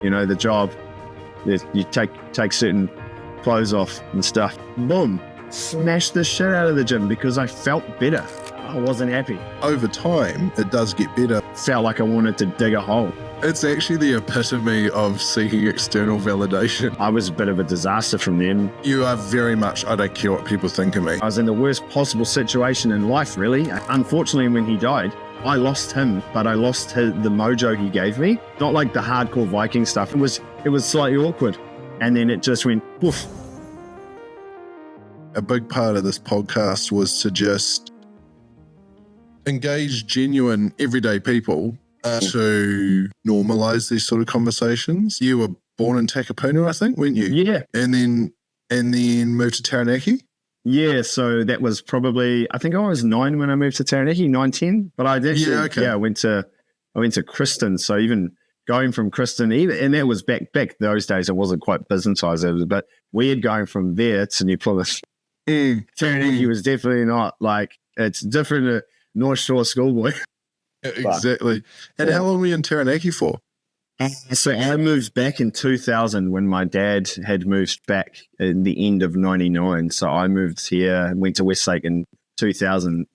You know, the job, you take certain clothes off and stuff. Boom, smashed the shit out of the gym because I felt better. I wasn't happy. Over time, it does get better. Felt like I wanted to dig a hole. It's actually the epitome of seeking external validation. I was a bit of a disaster from then. You are very much, I don't care what people think of me. I was in the worst possible situation in life, really. Unfortunately, when he died, I lost him, but I lost the mojo he gave me. Not like the hardcore Viking stuff. It was slightly awkward. And then it just went poof. A big part of this podcast was to just engage genuine, everyday people to normalize these sort of conversations. You were born in Takapuna, I think, weren't you? Yeah. And then moved to Taranaki? Yeah, so that was probably, I think I was 9 when I moved to Taranaki, 9, 10. But I actually, I went to Kristen. So even going from Kristen, and that was back those days, it wasn't quite businessized, it was a bit weird going from there to New Plymouth. Taranaki was definitely not like, it's different to North Shore schoolboy. Exactly. And how long were you in Taranaki for? So I moved back in 2000 when my dad had moved back in the end of 99. So I moved here, went to Westlake in 2000.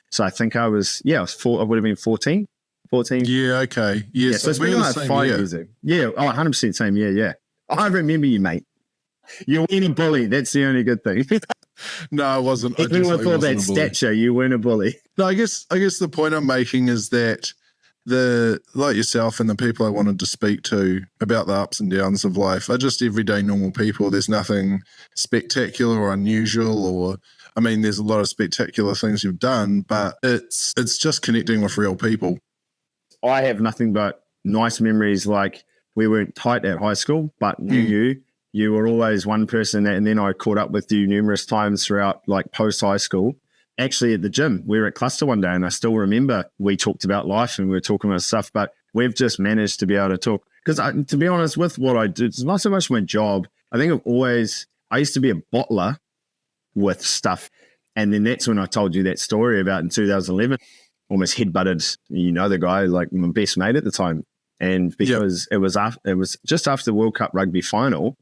So I think I was 4, I would have been 14. Yeah, okay. Yeah, so it's been like 5 years. Yeah, 100% same year, yeah. I remember you, mate. You weren't a bully. That's the only good thing. No, I wasn't. Even with all that stature, you weren't a bully. No, I guess the point I'm making is that like yourself and the people I wanted to speak to about the ups and downs of life are just everyday normal people. There's nothing spectacular or unusual, there's a lot of spectacular things you've done, but it's just connecting with real people. I have nothing but nice memories. Like, we weren't tight at high school, but you were always one person, and then I caught up with you numerous times throughout, like, post-high school. Actually, at the gym, we were at Cluster one day, and I still remember we talked about life and we were talking about stuff, but we've just managed to be able to talk. Because to be honest, with what I do, it's not so much my job. I think I used to be a bottler with stuff. And then that's when I told you that story about in 2011, almost headbutted, the guy, like my best mate at the time. And because it was just after the World Cup rugby final,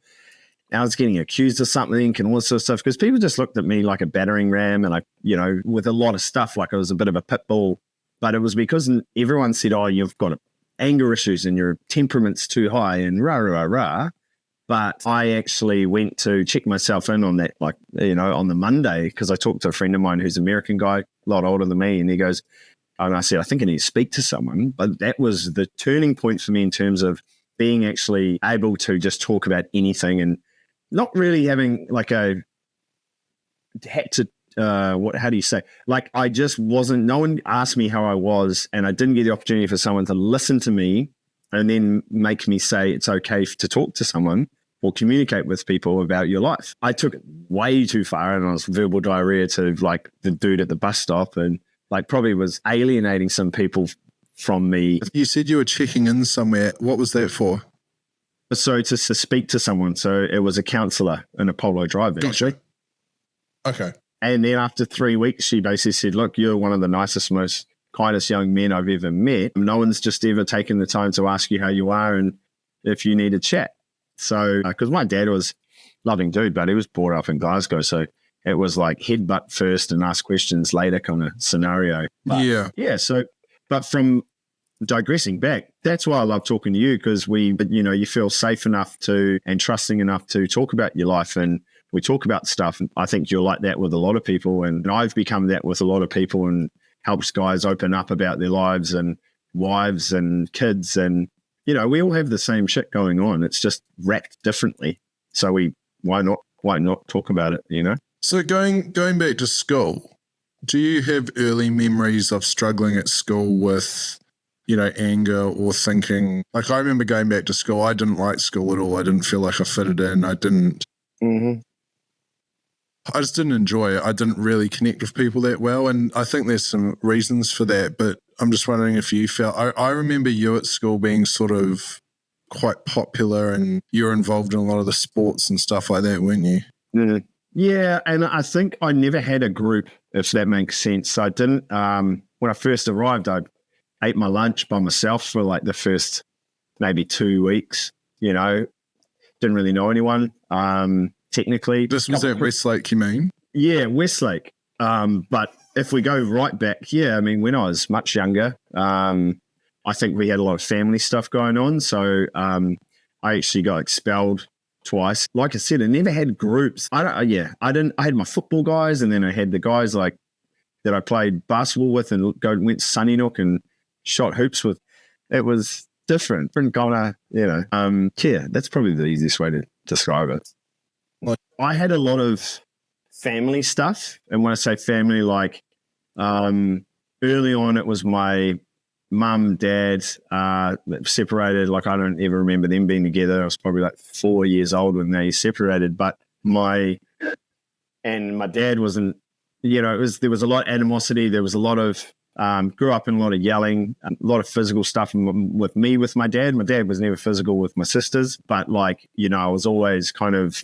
I was getting accused of something and all this sort of stuff because people just looked at me like a battering ram and with a lot of stuff, like I was a bit of a pit bull. But it was because everyone said, oh, you've got anger issues and your temperament's too high and rah, rah, rah. But I actually went to check myself in on that, on the Monday, because I talked to a friend of mine who's an American guy, a lot older than me, and he goes, and I said, I think I need to speak to someone. But that was the turning point for me in terms of being actually able to just talk about anything and not really having how do you say? Like, I just wasn't, no one asked me how I was, and I didn't get the opportunity for someone to listen to me and then make me say it's okay to talk to someone or communicate with people about your life. I took it way too far, and I was verbal diarrhea to like the dude at the bus stop, and like probably was alienating some people from me. You said you were checking in somewhere. What was that for? So to speak to someone. So it was a counsellor in Apollo Drive, actually. Okay. And then after 3 weeks, she basically said, look, you're one of the nicest, most kindest young men I've ever met. No one's just ever taken the time to ask you how you are and if you need a chat. So, because my dad was a loving dude, but he was brought up in Glasgow. So it was like headbutt first and ask questions later kind of scenario. But, yeah. So, but from digressing back, that's why I love talking to you, because you feel safe enough and trusting enough to talk about your life, and we talk about stuff. And I think you're like that with a lot of people, and I've become that with a lot of people, and helps guys open up about their lives and wives and kids, and we all have the same shit going on. It's just wrapped differently. So why not talk about it? So going back to school, do you have early memories of struggling at school with anger or thinking? Like, I remember going back to school, I didn't like school at all. I didn't feel like I fitted in. I just didn't enjoy it. I didn't really connect with people that well. And I think there's some reasons for that, but I'm just wondering if you felt, I remember you at school being sort of quite popular, and you were involved in a lot of the sports and stuff like that, weren't you? Yeah. And I think I never had a group, if that makes sense. I didn't, when I first arrived, I ate my lunch by myself for like the first maybe 2 weeks, didn't really know anyone, technically. This was at Westlake, you mean? Yeah, Westlake. But if we go right back, when I was much younger, I think we had a lot of family stuff going on. So I actually got expelled twice. Like I said, I never had groups. I had my football guys, and then I had the guys like that I played basketball with and went to Sunnynook and shot hoops with. It was different kind of, that's probably the easiest way to describe it. I had a lot of family stuff. And when I say family, like early on, it was my mum, dad, separated. Like I don't ever remember them being together. I was probably like 4 years old when they separated. But my dad wasn't, there was a lot of animosity. There was a lot of, grew up in a lot of yelling, a lot of physical stuff with my dad. My dad was never physical with my sisters, but I was always kind of,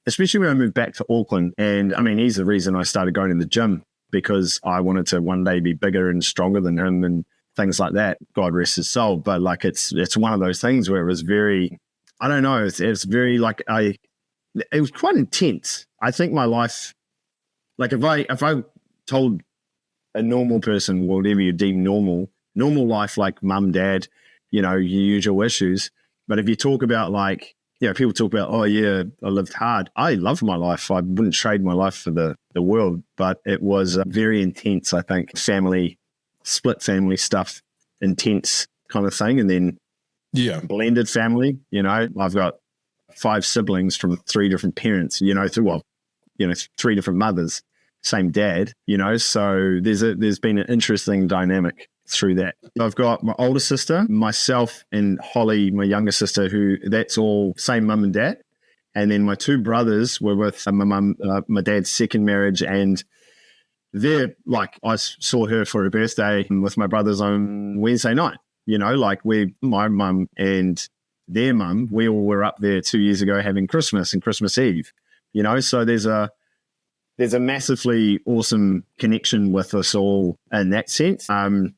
especially when I moved back to Auckland. And I mean, he's the reason I started going to the gym, because I wanted to one day be bigger and stronger than him and things like that. God rest his soul. But it's one of those things where it was very, I don't know, it's very it was quite intense. I think my life, if I told a normal person, whatever you deem normal life, like mum, dad, your usual issues. But if you talk about people talk about, oh yeah, I lived hard. I loved my life. I wouldn't trade my life for the world, but it was very intense. I think split family stuff, intense kind of thing. And then blended family, I've got 5 siblings from 3 different parents, through 3 different mothers, same dad, so there's been an interesting dynamic through that. I've got my older sister, myself, and Holly, my younger sister, who that's all same mum and dad. And then my 2 brothers were with my dad's second marriage, and they're I saw her for her birthday with my brothers on Wednesday night. My mum and their mum, we all were up there 2 years ago having Christmas and Christmas Eve. So there's a massively awesome connection with us all in that sense. And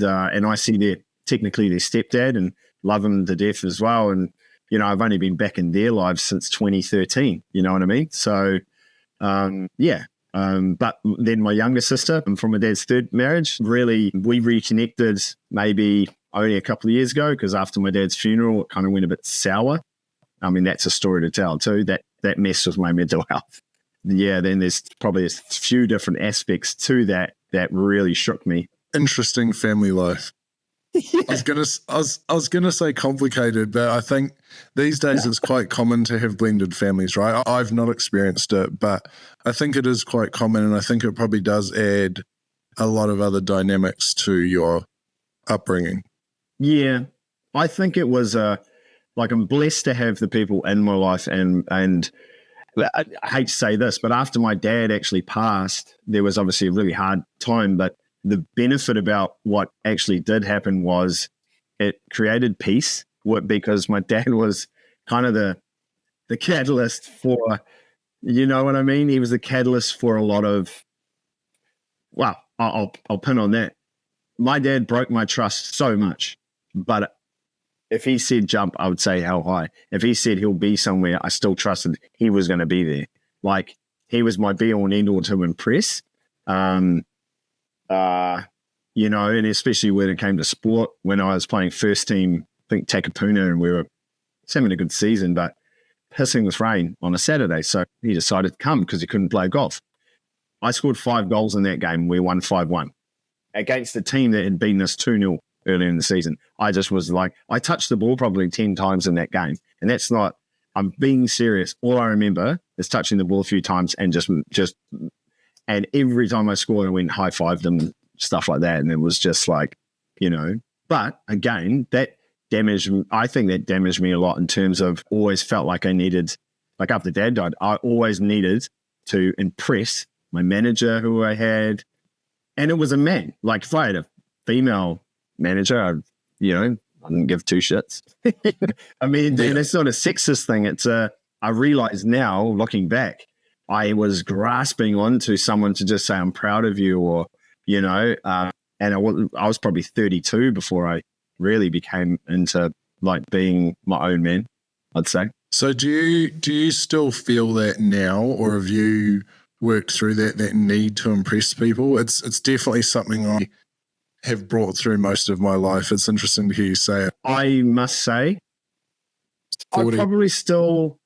I see technically their stepdad and love him to death as well. And, I've only been back in their lives since 2013, you know what I mean? So, but then my younger sister from my dad's 3rd marriage, really, we reconnected maybe only a couple of years ago, because after my dad's funeral, it kind of went a bit sour. I mean, that's a story to tell too. That messed with my mental health. Yeah, then there's probably a few different aspects to that really shook me. Interesting family life. Yeah. I was gonna say complicated, but I think these days it's quite common to have blended families, right? I've not experienced it, but I think it is quite common, and I think it probably does add a lot of other dynamics to your upbringing. Yeah, I think it was I'm blessed to have the people in my life, and I hate to say this, but after my dad actually passed, there was obviously a really hard time, but the benefit about what actually did happen was it created peace, because my dad was kind of the catalyst for, you know what I mean? He was the catalyst for a lot of, well, I'll pin on that. My dad broke my trust so much, but if he said jump, I would say how high. If he said he'll be somewhere, I still trusted he was going to be there. He was my be-all and end-all to impress. And especially when it came to sport, when I was playing first team, I think Takapuna, and we were having a good season, but pissing with rain on a Saturday. So he decided to come because he couldn't play golf. I scored 5 goals in that game. We won 5-1 against a team that had beaten us 2-0 earlier in the season. I just was I touched the ball probably 10 times in that game. And that's not, I'm being serious. All I remember is touching the ball a few times and just, and every time I scored, I went high-fived them, stuff like that. And it was just but again, I think that damaged me a lot in terms of always felt like I needed, after Dad died, I always needed to impress my manager who I had. And it was a man. If I had a female manager, I didn't give 2 shits. I mean, and it's not a sexist thing. It's I realize now, looking back, I was grasping onto someone to just say, I'm proud of you, or, and I was probably 32 before I really became into like being my own man, I'd say. So do you still feel that now, or have you worked through that need to impress people? It's definitely something I have brought through most of my life. It's interesting to hear you say it. I must say, 40.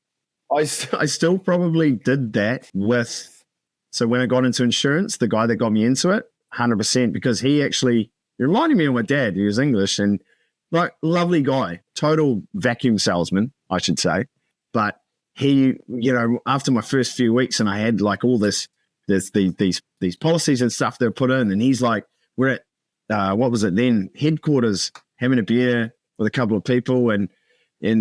I still probably did that with, so when I got into insurance, the guy that got me into it, 100%, because he reminded me of my dad. He was English and like lovely guy, total vacuum salesman, I should say. But he, after my first few weeks and I had like all these policies and stuff that were put in, and he's like, we're at, what was it then? Headquarters, having a beer with a couple of people and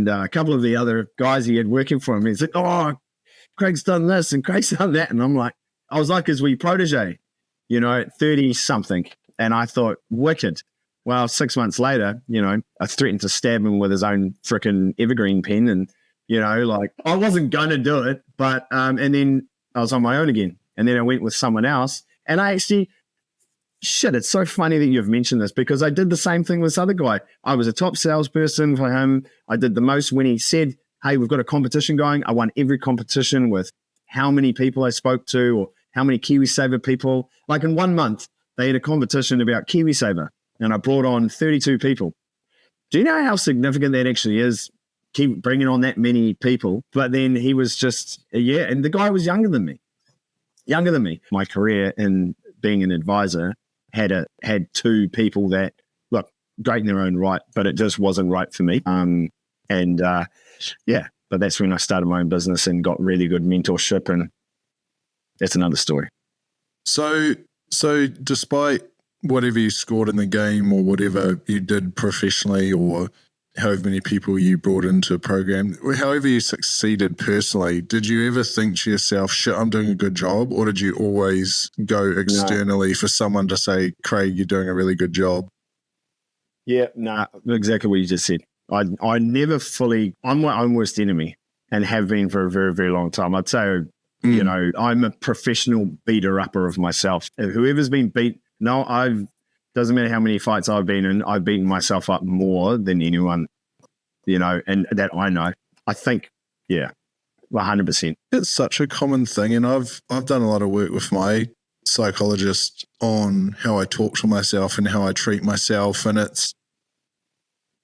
a couple of the other guys he had working for him. He's like, oh, Craig's done this and Craig's done that. And I was like his wee protege, at 30 something. And I thought, wicked. Well, 6 months later, I threatened to stab him with his own freaking evergreen pen. And, like I wasn't going to do it, but, and then I was on my own again. And then I went with someone else. And I actually, it's so funny that you've mentioned this because I did the same thing with this other guy. I was a top salesperson for him. I did the most when he said, hey, we've got a competition going. I won every competition with how many people I spoke to or how many KiwiSaver people. Like in 1 month, they had a competition about KiwiSaver and I brought on 32 people. Do you know how significant that actually is? Keep bringing on that many people. But then he was just, and the guy was younger than me. My career in being an advisor had two people that, look, great in their own right, but it just wasn't right for me. But that's when I started my own business and got really good mentorship, and that's another story. So despite whatever you scored in the game or whatever you did professionally or however many people you brought into a program, however you succeeded personally, did you ever think to yourself, shit, I'm doing a good job? Or did you always go externally for someone to say, Craig, you're doing a really good job? Yeah, exactly what you just said. I never I'm my own worst enemy and have been for a very, very long time. I'd say, I'm a professional beater-upper of myself. Whoever's been beat, doesn't matter how many fights I've been in, I've beaten myself up more than anyone, and that I know. I think, 100%. It's such a common thing, and I've done a lot of work with my psychologist on how I talk to myself and how I treat myself, and it's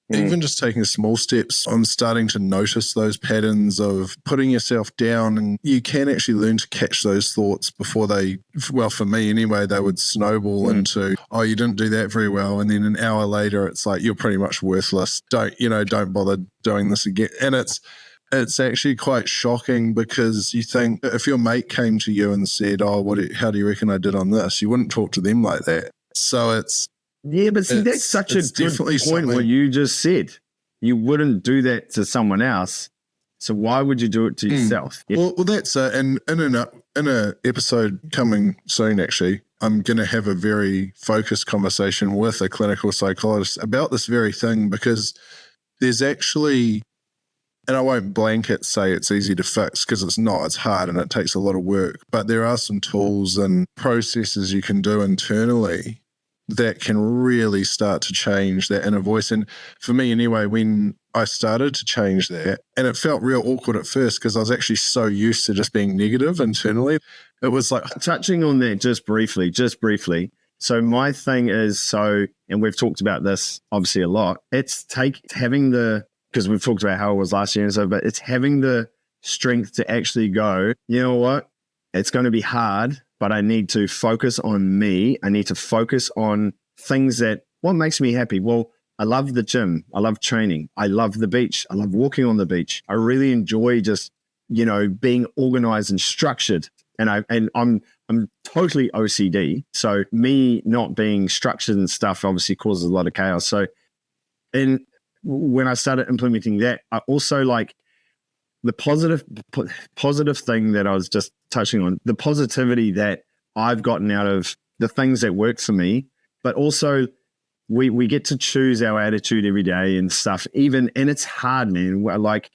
even just taking small steps on starting to notice those patterns of putting yourself down, and you can actually learn to catch those thoughts before for me anyway, they would snowball into, oh, you didn't do that very well. And then an hour later, it's like, you're pretty much worthless. Don't bother doing this again. And it's actually quite shocking because you think if your mate came to you and said, oh, how do you reckon I did on this? You wouldn't talk to them like that. So it's, yeah, but see, that's such a good point what you just said. You wouldn't do that to someone else, so why would you do it to yourself? Yeah. Well, that's and in a episode coming soon, actually, I'm going to have a very focused conversation with a clinical psychologist about this very thing because there's actually, and I won't blanket say it's easy to fix because it's not. It's hard and it takes a lot of work, but there are some tools and processes you can do internally that can really start to change that inner voice. And for me anyway, when I started to change that, and it felt real awkward at first because I was actually so used to just being negative internally. It was like... Touching on that just briefly. So my thing is, and we've talked about this obviously a lot, it's because we've talked about how it was last year and so, but it's having the strength to actually go, you know what, it's going to be hard, but I need to focus on me. I need to focus on things what makes me happy. Well, I love the gym. I love training. I love the beach. I love walking on the beach. I really enjoy just, being organized and structured. And I'm totally OCD. So me not being structured and stuff obviously causes a lot of chaos. So, and when I started implementing that, I also like the positive thing that I was just touching on, the positivity that I've gotten out of the things that work for me, but also we get to choose our attitude every day and stuff, and it's hard, man. Like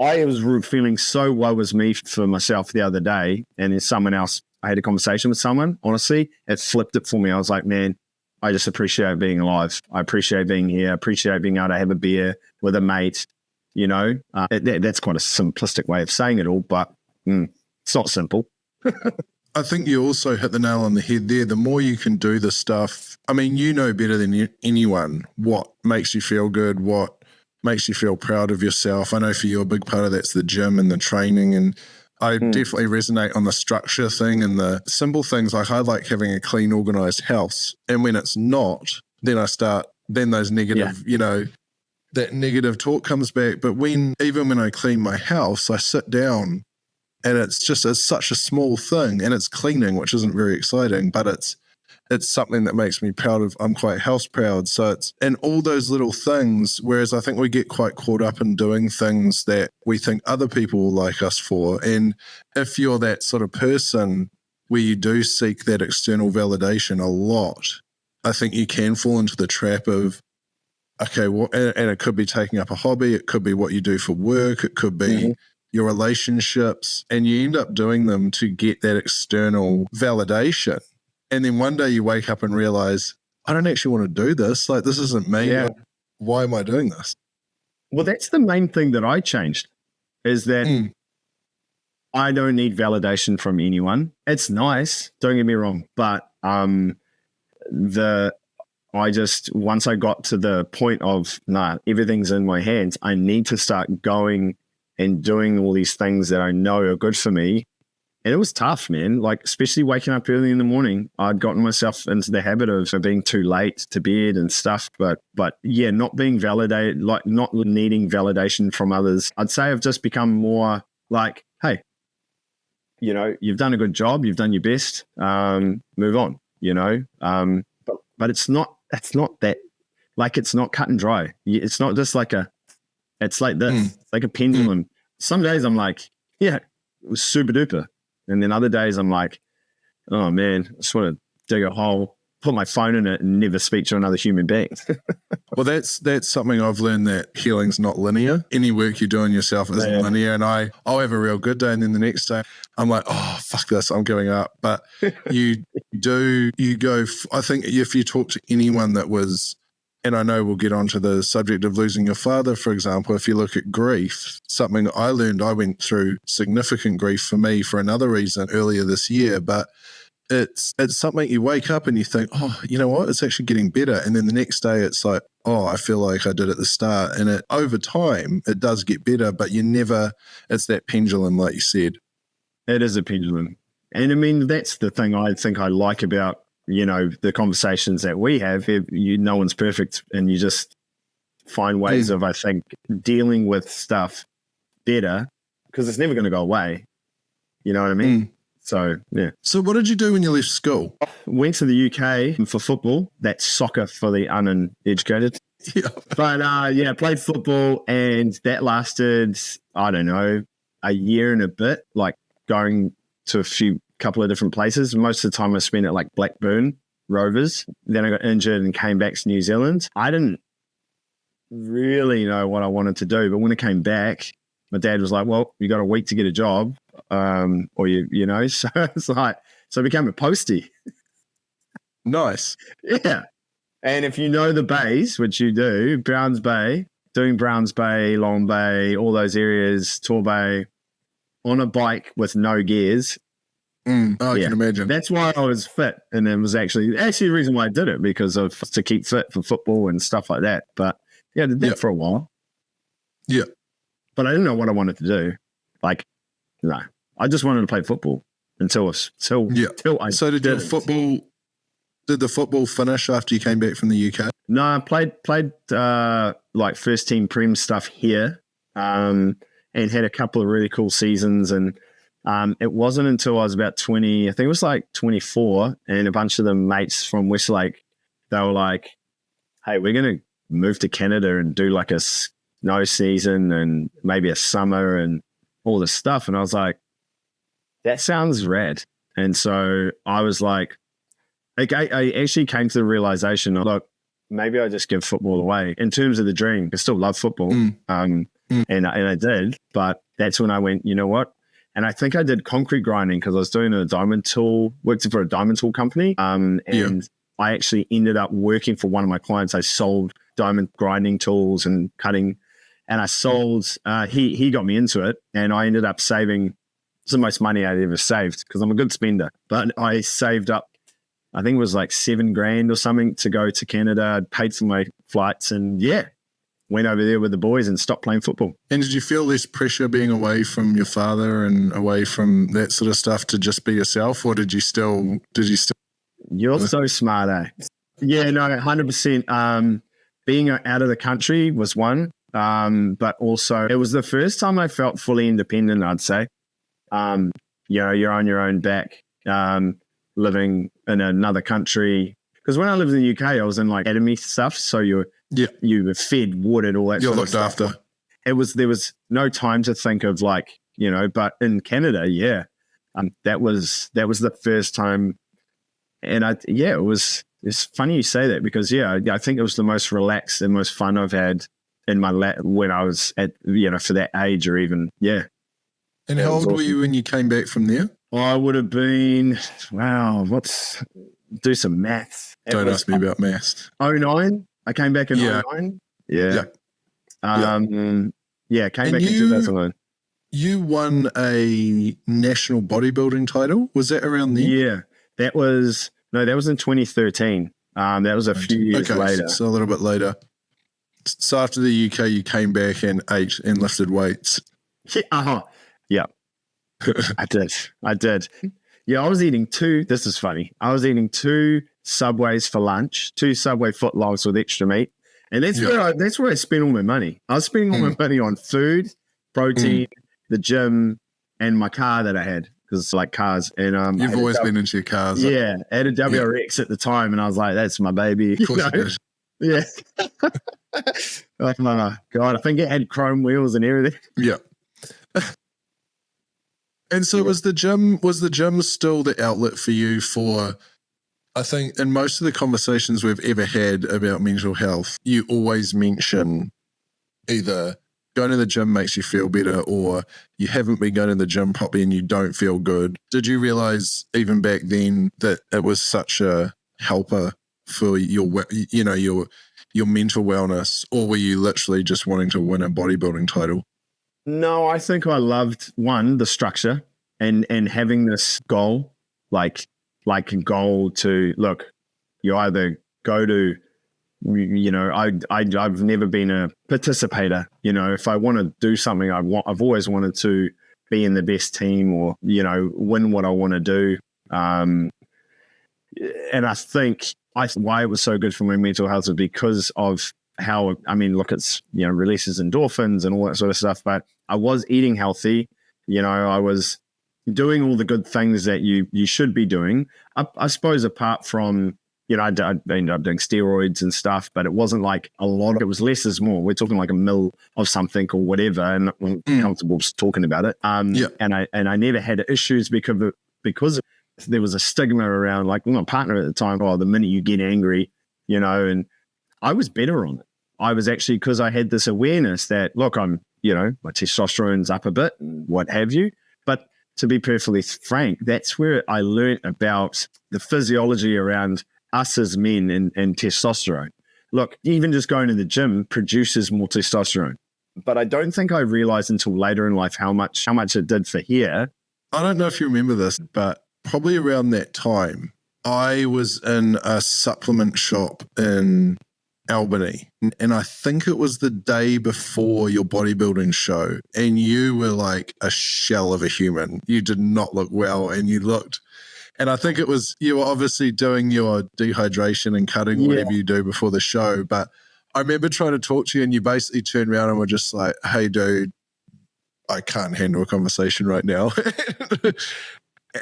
I was feeling so woe was me for myself the other day, and then I had a conversation with someone, honestly, it flipped it for me. I was like, man, I just appreciate being alive. I appreciate being here. I appreciate being able to have a beer with a mate. That's quite a simplistic way of saying it all, but it's not simple. I think you also hit the nail on the head there. The more you can do the stuff, I mean, you know better than anyone what makes you feel good, what makes you feel proud of yourself. I know for you, a big part of that's the gym and the training. And I definitely resonate on the structure thing and the simple things. Like I like having a clean, organized house. And when it's not, then those negative, that negative talk comes back. But even when I clean my house, I sit down and it's such a small thing and it's cleaning, which isn't very exciting, but it's something that makes me proud of. I'm quite house proud. So it's in all those little things, whereas I think we get quite caught up in doing things that we think other people will like us for. And if you're that sort of person where you do seek that external validation a lot, I think you can fall into the trap of, okay, well, and it could be taking up a hobby. It could be what you do for work. It could be your relationships, and you end up doing them to get that external validation. And then one day you wake up and realize, I don't actually want to do this. Like, this isn't me. Yeah. Why am I doing this? Well, that's the main thing that I changed, is that I don't need validation from anyone. It's nice, don't get me wrong, but once I got to the point of, everything's in my hands, I need to start going and doing all these things that I know are good for me. And it was tough, man. Like, especially waking up early in the morning, I'd gotten myself into the habit of being too late to bed and stuff. But yeah, not being validated, like not needing validation from others. I'd say I've just become more like, hey, you've done a good job. You've done your best. Move on, but it's not that, like, it's not cut and dry. It's not just like it's like this, it's like a pendulum. Some days I'm like, yeah, it was super duper. And then other days I'm like, oh man, I just want to dig a hole, put my phone in it and never speak to another human being. Well, that's something I've learned, that healing's not linear. Any work you do on yourself isn't linear. And I'll have a real good day, and then the next day I'm like, oh, fuck this, I'm giving up. But you go, I think if you talk to anyone that was, and I know we'll get onto the subject of losing your father, for example, if you look at grief, something I learned, I went through significant grief for me for another reason earlier this year, but it's something you wake up and you think, oh, you know what, it's actually getting better. And then the next day it's like, oh, I feel like I did at the start. And over time, it does get better, but it's that pendulum, like you said. It is a pendulum. And I mean, that's the thing I think I like about, the conversations that we have. No one's perfect, and you just find ways of, I think, dealing with stuff better, because it's never going to go away. You know what I mean? So, yeah. So what did you do when you left school? Went to the UK for football. That's soccer for the uneducated. Yeah. But played football, and that lasted, I don't know, a year and a bit, like going to couple of different places. Most of the time I spent at like Blackburn Rovers. Then I got injured and came back to New Zealand. I didn't really know what I wanted to do, but when I came back, my dad was like, well, you got a week to get a job. So it's like, so I became a postie. Nice. Yeah. And if you know the bays, which you do, Browns Bay, doing Browns Bay, Long Bay, all those areas, Tor Bay, on a bike with no gears. I can imagine. That's why I was fit, and it was actually the reason why I did it, because of to keep fit for football and stuff like that. But yeah, I did that for a while. Yeah, but I didn't know what I wanted to do. Like, no, I just wanted to play football until I. So did the football finish after you came back from the UK? No, I played like first team Prem stuff here, and had a couple of really cool seasons. And it wasn't until I was about 20, I think it was like 24, and a bunch of the mates from Westlake, they were like, hey, we're going to move to Canada and do like a snow season and maybe a summer and all this stuff. And I was like, that sounds rad. And so I was like, I actually came to the realization of, look, maybe I just give football away in terms of the dream. I still love football. And I did, but that's when I went, you know what? And I think I did concrete grinding because I was doing working for a diamond tool company. I actually ended up working for one of my clients. I sold diamond grinding tools and cutting, and I sold, he got me into it, and I ended up saving, it's the most money I'd ever saved because I'm a good spender, but I saved up, I think it was like $7,000 or something to go to Canada. I'd paid for my flights and went over there with the boys and stopped playing football. And did you feel less pressure being away from your father and away from that sort of stuff to just be yourself, or did you still? You're so smart, eh? Yeah, no, 100%. Being out of the country was one, but also it was the first time I felt fully independent, I'd say. You're on your own back, living in another country. Because when I lived in the UK, I was in like academy stuff, so you were fed, watered, all that. You're sort of looked stuff. after. There was no time to think of like, but in Canada, that was the first time. And it's funny you say that because, I think it was the most relaxed and most fun I've had in my when I was at, for that age or even, And how old were you when you came back from there? I would have been, do some maths. Don't ask me about maths. 09. I came back in 09. Yeah. Came back in 2009. You won a national bodybuilding title. Was that around then? Yeah. That was in 2013. That was a few years later. So a little bit later. So after the UK, you came back and ate and lifted weights. Yeah. I did. Yeah, I was eating this is funny. I was eating 2 Subways for lunch, 2 Subway footlongs with extra meat. And that's where I spent all my money. I was spending all my money on food, protein, the gym, and my car that I had. Because it's like cars. And you've always been into your cars. Yeah. I had a WRX at the time, and I was like, that's my baby. Of course you did. Yeah. Oh my God. I think it had chrome wheels and everything. Yeah. And so was the gym still the outlet for you for, I think in most of the conversations we've ever had about mental health, you always mention either going to the gym makes you feel better or you haven't been going to the gym properly and you don't feel good. Did you realize even back then that it was such a helper for your mental wellness, or were you literally just wanting to win a bodybuilding title? No, I think I loved the structure and having this goal, like a goal to look, you either go to, I've never been a participator. If I want to do something, I've always wanted to be in the best team or, win what I want to do. And I think why it was so good for my mental health is because of how, it's, releases endorphins and all that sort of stuff, but I was eating healthy. I was doing all the good things that you should be doing. I suppose apart from, I ended up doing steroids and stuff, but it wasn't like a lot. It was less is more. We're talking like a mil of something or whatever, and I'm comfortable talking about it. And I never had issues because there was a stigma around, like my partner at the time, the minute you get angry, and I was better on it. I was actually, because I had this awareness that, look, I'm, my testosterone's up a bit and what have you. But to be perfectly frank, that's where I learned about the physiology around us as men and testosterone. Look, even just going to the gym produces more testosterone. But I don't think I realized until later in life how much it did for hair. I don't know if you remember this, but probably around that time, I was in a supplement shop in Albany, and I think it was the day before your bodybuilding show, and you were like a shell of a human. You did not look well, and I think it was, you were obviously doing your dehydration and cutting whatever you do before the show, but I remember trying to talk to you and you basically turned around and were just like, hey dude, I can't handle a conversation right now.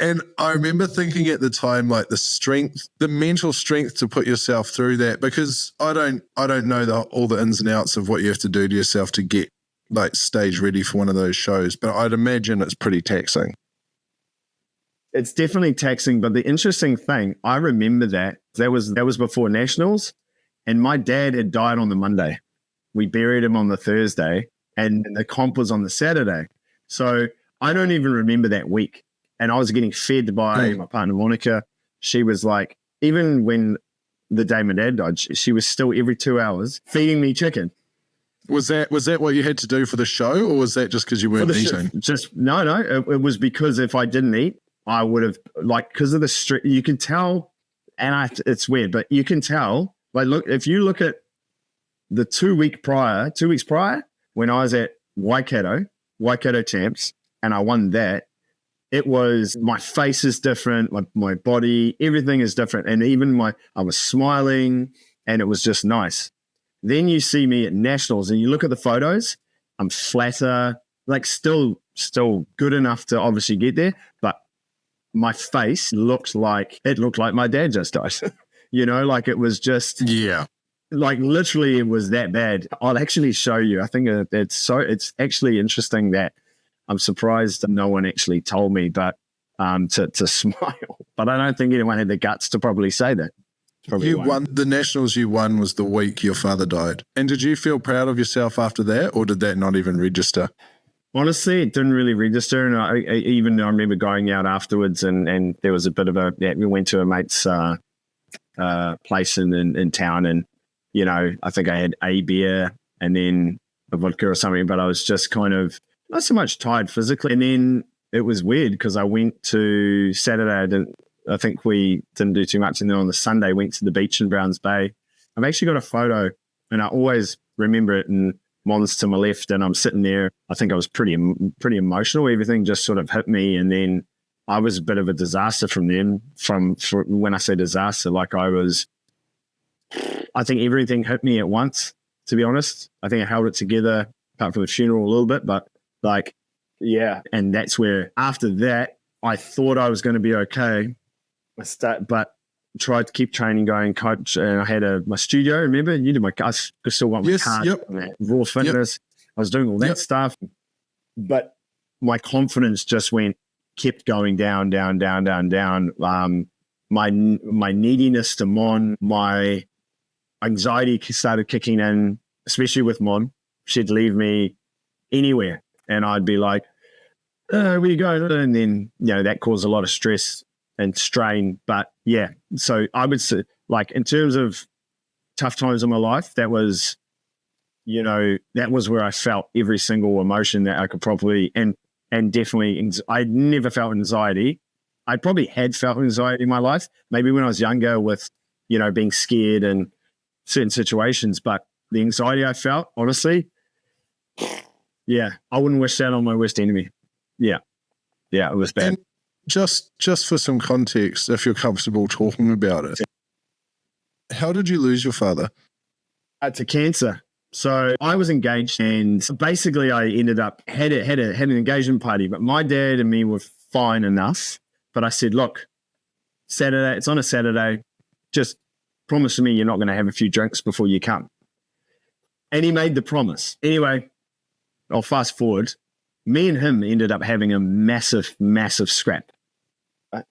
And I remember thinking at the time, like the mental strength to put yourself through that, because I don't know all the ins and outs of what you have to do to yourself to get like stage ready for one of those shows, but I'd imagine it's pretty taxing. It's definitely taxing, but the interesting thing, I remember that was before Nationals, and my dad had died on the Monday. We buried him on the Thursday, and the comp was on the Saturday. So I don't even remember that week. And I was getting fed by my partner, Monica. She was like, even when the day my dad died, she was still every 2 hours feeding me chicken. Was that what you had to do for the show, or was that just because you weren't eating? No. It was because if I didn't eat, I would have, like, because of the street. You can tell, and it's weird, but you can tell. Like, look, if you look at the 2 weeks prior, when I was at Waikato Champs, and I won that, it was, my face is different, my body, everything is different, and even I was smiling, and it was just nice. Then you see me at nationals and you look at the photos, I'm flatter, like still good enough to obviously get there, but my face looked like my dad just died. Like it was just, like literally it was that bad. I'll actually show you. I think it's actually interesting that I'm surprised that no one actually told me, but to smile. But I don't think anyone had the guts to probably say that. You won the nationals. You won was the week your father died. And did you feel proud of yourself after that, or did that not even register? Honestly, it didn't really register. And I remember going out afterwards, and there was a bit of we went to a mate's place in town, and I think I had a beer and then a vodka or something, but I was just kind of not so much tired physically. And then it was weird because I went to Saturday. I think we didn't do too much. And then on the Sunday, went to the beach in Browns Bay. I've actually got a photo, and I always remember it. And Mon's to my left, and I'm sitting there. I think I was pretty emotional. Everything just sort of hit me. And then I was a bit of a disaster from then. For when I say disaster, like I think everything hit me at once, to be honest. I think I held it together, apart from the funeral a little bit. But and that's where, after that, I thought I was going to be okay. But tried to keep training going, coach, and I had my studio. Remember, you did I still got my card, Raw Fitness. I was doing all that stuff, but my confidence just kept going down. My neediness to Mon, my anxiety started kicking in, especially with Mon. She'd leave me anywhere, and I'd be like, where you going? And then that caused a lot of stress and strain. But so I would say, like, in terms of tough times in my life, that was where I felt every single emotion that I could probably, and definitely, I never felt anxiety. I probably had felt anxiety in my life, maybe when I was younger with, being scared in certain situations, but the anxiety I felt, honestly, I wouldn't wish that on my worst enemy. Yeah, it was bad. And just for some context, if you're comfortable talking about it, how did you lose your father? To cancer. So I was engaged, and basically I ended up had an engagement party, but my dad and me were fine enough. But I said, look, Saturday, it's on a Saturday, just promise me you're not going to have a few drinks before you come. And he made the promise. Anyway, I'll fast forward. Me and him ended up having a massive, massive scrap.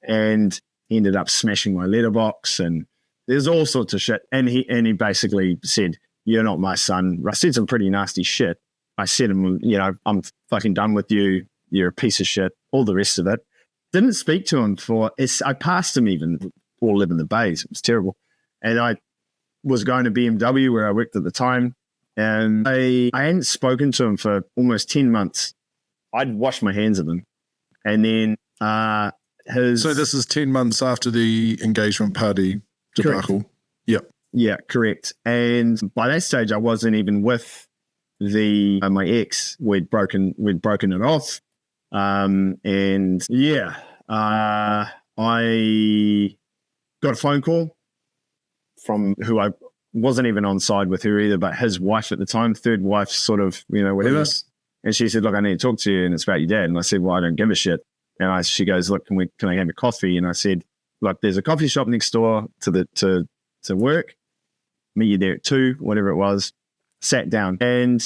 And he ended up smashing my letterbox, and there's all sorts of shit. And he basically said, you're not my son. I said some pretty nasty shit. I said, I'm fucking done with you. You're a piece of shit. All the rest of it. Didn't speak to him I passed him even all live in the bays. It was terrible. And I was going to BMW where I worked at the time. And I hadn't spoken to him for almost 10 months. I'd washed my hands of him. And then So this is 10 months after the engagement party debacle. Correct. Yep. Yeah, correct. And by that stage, I wasn't even with my ex. We'd broken it off. I got a phone call from who I wasn't even on side with her either, but his wife at the time, third wife, sort of, whatever. Yes. And she said, look, I need to talk to you, and it's about your dad. And I said, well, I don't give a shit. And she goes, look, can I have a coffee? And I said, look, there's a coffee shop next door to work. Meet you there at 2, whatever it was. Sat down, and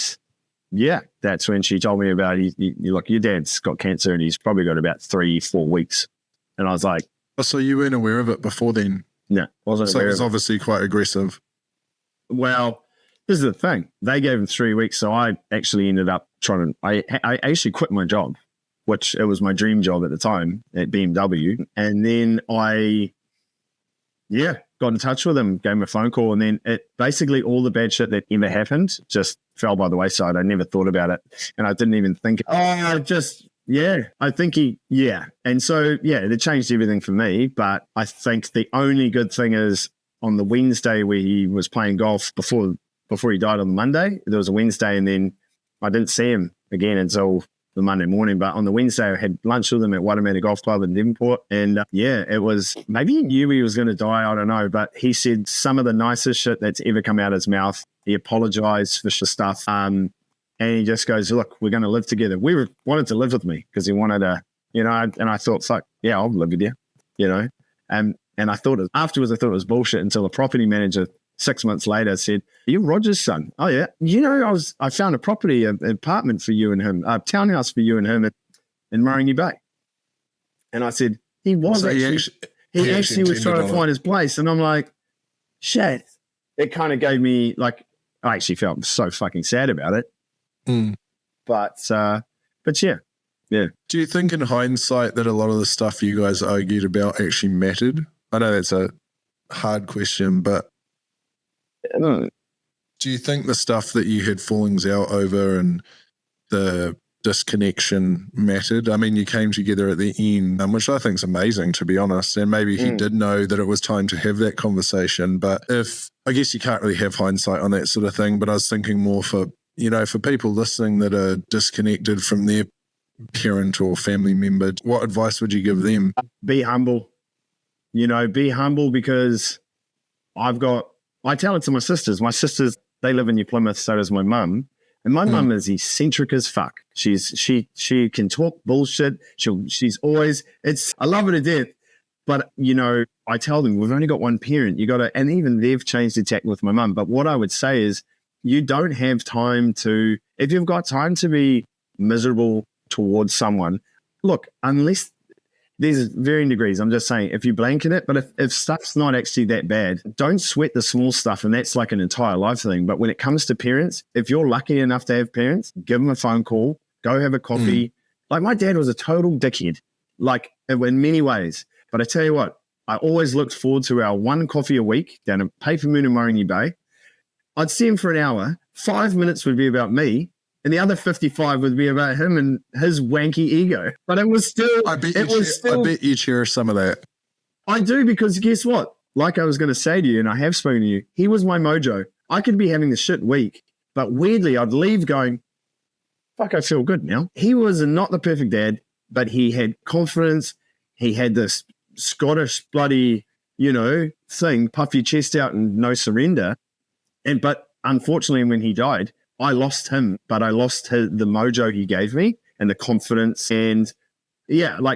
that's when she told me about look, your dad's got cancer, and he's probably got about 3-4 weeks. And I was like, oh, so you weren't aware of it before then? No, wasn't. So it was obviously quite aggressive. Well, this is the thing. They gave him 3 weeks, so I actually ended up I actually quit my job, which it was my dream job at the time at BMW. And then I yeah, got in touch with him, gave him a phone call, and then it basically all the bad shit that ever happened just fell by the wayside. I never thought about it, and I didn't even think. I think and so it changed everything for me. But I think the only good thing is on the Wednesday where he was playing golf before he died on the Monday, there was a Wednesday, and then I didn't see him again until the Monday morning. But on the Wednesday, I had lunch with him at Watamata Golf Club in Devonport. And it was, maybe he knew he was going to die. I don't know. But he said some of the nicest shit that's ever come out of his mouth. He apologized for stuff. And he just goes, look, we're going to live together. Wanted to live with me because he wanted to, and I thought, fuck, yeah, I'll live with you, And I thought, afterwards, I thought it was bullshit until the property manager 6 months later said, "Are you Roger's son?" "Oh yeah." I found a property, an apartment for you and him, a townhouse for you and him in Murringy Bay. And I said, he actually was trying to find his place. And I'm like, shit. It kind of gave me I actually felt so fucking sad about it. Mm. But yeah. Do you think in hindsight that a lot of the stuff you guys argued about actually mattered? I know that's a hard question, but do you think the stuff that you had fallings out over and the disconnection mattered? I mean, you came together at the end, which I think is amazing, to be honest. And maybe he did know that it was time to have that conversation. But I guess you can't really have hindsight on that sort of thing. But I was thinking more for people listening that are disconnected from their parent or family member, what advice would you give them? Be humble. Be humble, because I tell it to my sisters. My sisters, they live in New Plymouth, so does my mum. And my mum is eccentric as fuck. She can talk bullshit. She's always, I love her to death. But, I tell them, we've only got one parent. And even they've changed the tack with my mum. But what I would say is, you don't have time if you've got time to be miserable towards someone, look, unless there's varying degrees. I'm just saying, if you blanket it, but if stuff's not actually that bad, don't sweat the small stuff. And that's like an entire life thing. But when it comes to parents, if you're lucky enough to have parents, give them a phone call, go have a coffee. Like, my dad was a total dickhead, in many ways. But I tell you what, I always looked forward to our one coffee a week down at Paper Moon in Murringy Bay. I'd see him for an hour. 5 minutes would be about me, and the other 55 would be about him and his wanky ego. But it was still... I bet you cherish some of that. I do, because guess what? Like I was going to say to you, and I have spoken to you, he was my mojo. I could be having the shit week, but weirdly, I'd leave going, fuck, I feel good now. He was not the perfect dad, but he had confidence. He had this Scottish bloody, thing, puff your chest out and no surrender. But unfortunately, when he died, I lost him, but I lost the mojo he gave me and the confidence. And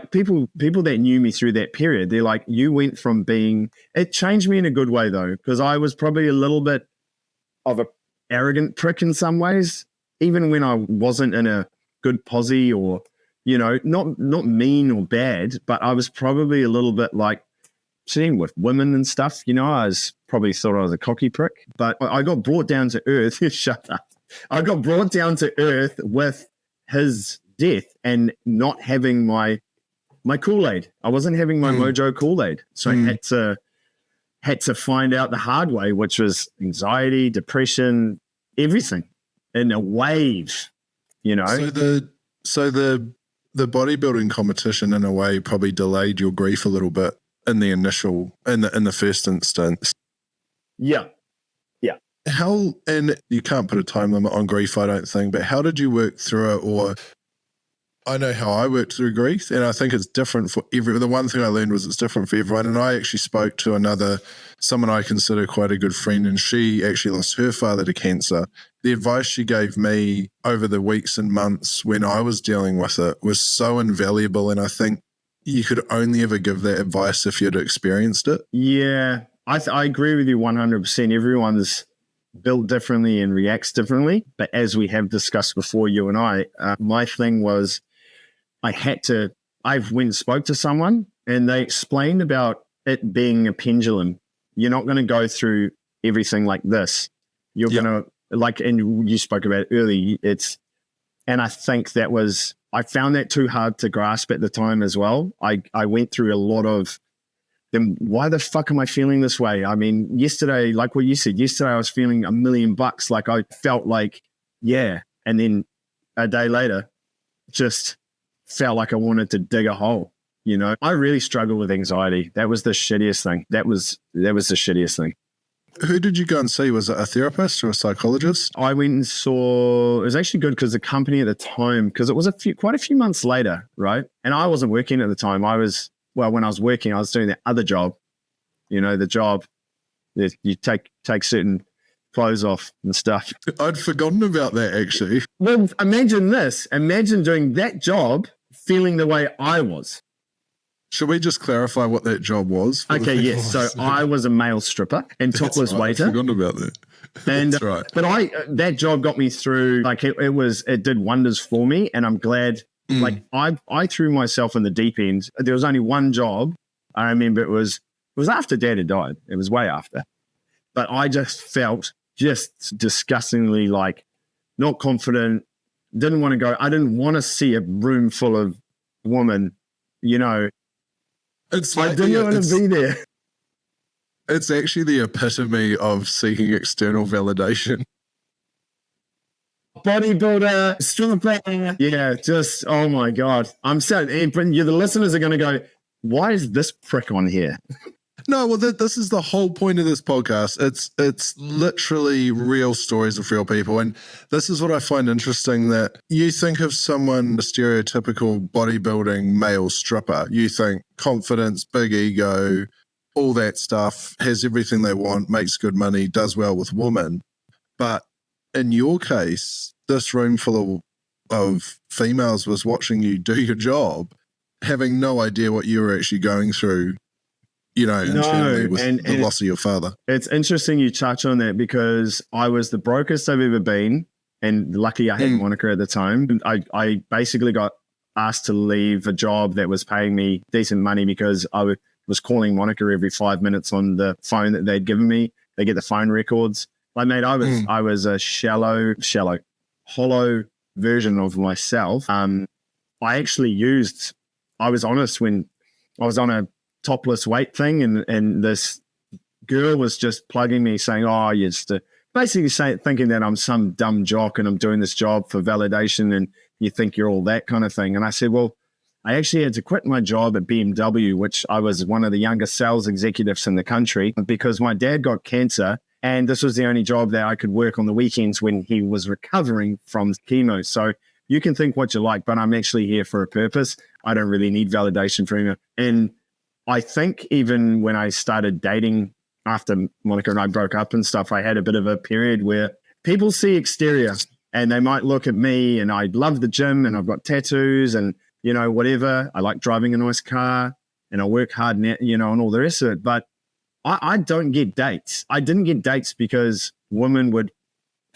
people that knew me through that period, they're like, you went from it changed me in a good way though, because I was probably a little bit of a arrogant prick in some ways, even when I wasn't in a good posse or, not mean or bad, but I was probably a little bit like, sitting with women and stuff, I probably thought I was a cocky prick, but I got brought down to earth. Shut up. I got brought down to earth with his death and not having my Kool-Aid. I wasn't having my mojo Kool-Aid. So I had to find out the hard way, which was anxiety, depression, everything in a wave, So the bodybuilding competition in a way probably delayed your grief a little bit in the first instance. Yeah. How, and you can't put a time limit on grief, I don't think, but how did you work through it? Or I know how I worked through grief, and I think it's different for everyone. The one thing I learned was it's different for everyone. And I actually spoke to someone I consider quite a good friend, and she actually lost her father to cancer. The advice she gave me over the weeks and months when I was dealing with it was so invaluable. And I think you could only ever give that advice if you'd experienced it. Yeah, I agree with you 100%. Everyone's built differently and reacts differently. But as we have discussed before, you and I, my thing was I went and spoke to someone and they explained about it being a pendulum. You're not going to go through everything like this. You're going to, and you spoke about it earlier, and I think I found that too hard to grasp at the time as well. I went through a lot of then why the fuck am I feeling this way? I mean, yesterday, like what you said, yesterday I was feeling $1 million. Like I felt like, yeah. And then a day later, just felt like I wanted to dig a hole. You know, I really struggle with anxiety. That was the shittiest thing. That was the shittiest thing. Who did you go and see? Was it a therapist or a psychologist? I went and saw, it was actually good because the company at the time, because it was quite a few months later, right? And I wasn't working at the time. When I was working, I was doing the other job, you know, the job that you take certain clothes off and stuff. I'd forgotten about that, actually. Well, imagine this. Imagine doing that job, feeling the way I was. Should we just clarify what that job was? Okay, yes. So I was a male stripper and topless waiter. I forgot about that. And, that's right. But that job got me through, like it did wonders for me. And I'm glad, like I threw myself in the deep end. There was only one job. I remember it was after Dad had died. It was way after. But I just felt just disgustingly like not confident, didn't want to go. I didn't want to see a room full of women, you know. I didn't want to be there. It's actually the epitome of seeking external validation. Bodybuilder, stripper. Yeah, just, oh my God. I'm sad. The listeners are going to go, why is this prick on here? No, well, this is the whole point of this podcast. It's literally real stories of real people. And this is what I find interesting, that you think of someone, a stereotypical bodybuilding male stripper, you think confidence, big ego, all that stuff, has everything they want, makes good money, does well with women. But in your case, this room full of females was watching you do your job, having no idea what you were actually going through, you know, internally with the loss of your father. It's interesting you touch on that, because I was the brokest I've ever been, and lucky I had Monica at the time. I basically got asked to leave a job that was paying me decent money because I was calling Monica every 5 minutes on the phone that they'd given me. They get the phone records. Like, mate, I was a shallow, hollow version of myself. I was honest when I was on a topless weight thing, and this girl was just plugging me saying, oh, yes, basically thinking that I'm some dumb jock and I'm doing this job for validation and you think you're all that kind of thing. And I said, well, I actually had to quit my job at BMW, which I was one of the youngest sales executives in the country, because my dad got cancer, and this was the only job that I could work on the weekends when he was recovering from chemo. So you can think what you like, but I'm actually here for a purpose. I don't really need validation from him. And I think even when I started dating after Monica and I broke up and stuff, I had a bit of a period where people see exterior and they might look at me, and I love the gym and I've got tattoos and, you know, whatever. I like driving a nice car and I work hard, you know, and all the rest of it. But I don't get dates. I didn't get dates because women would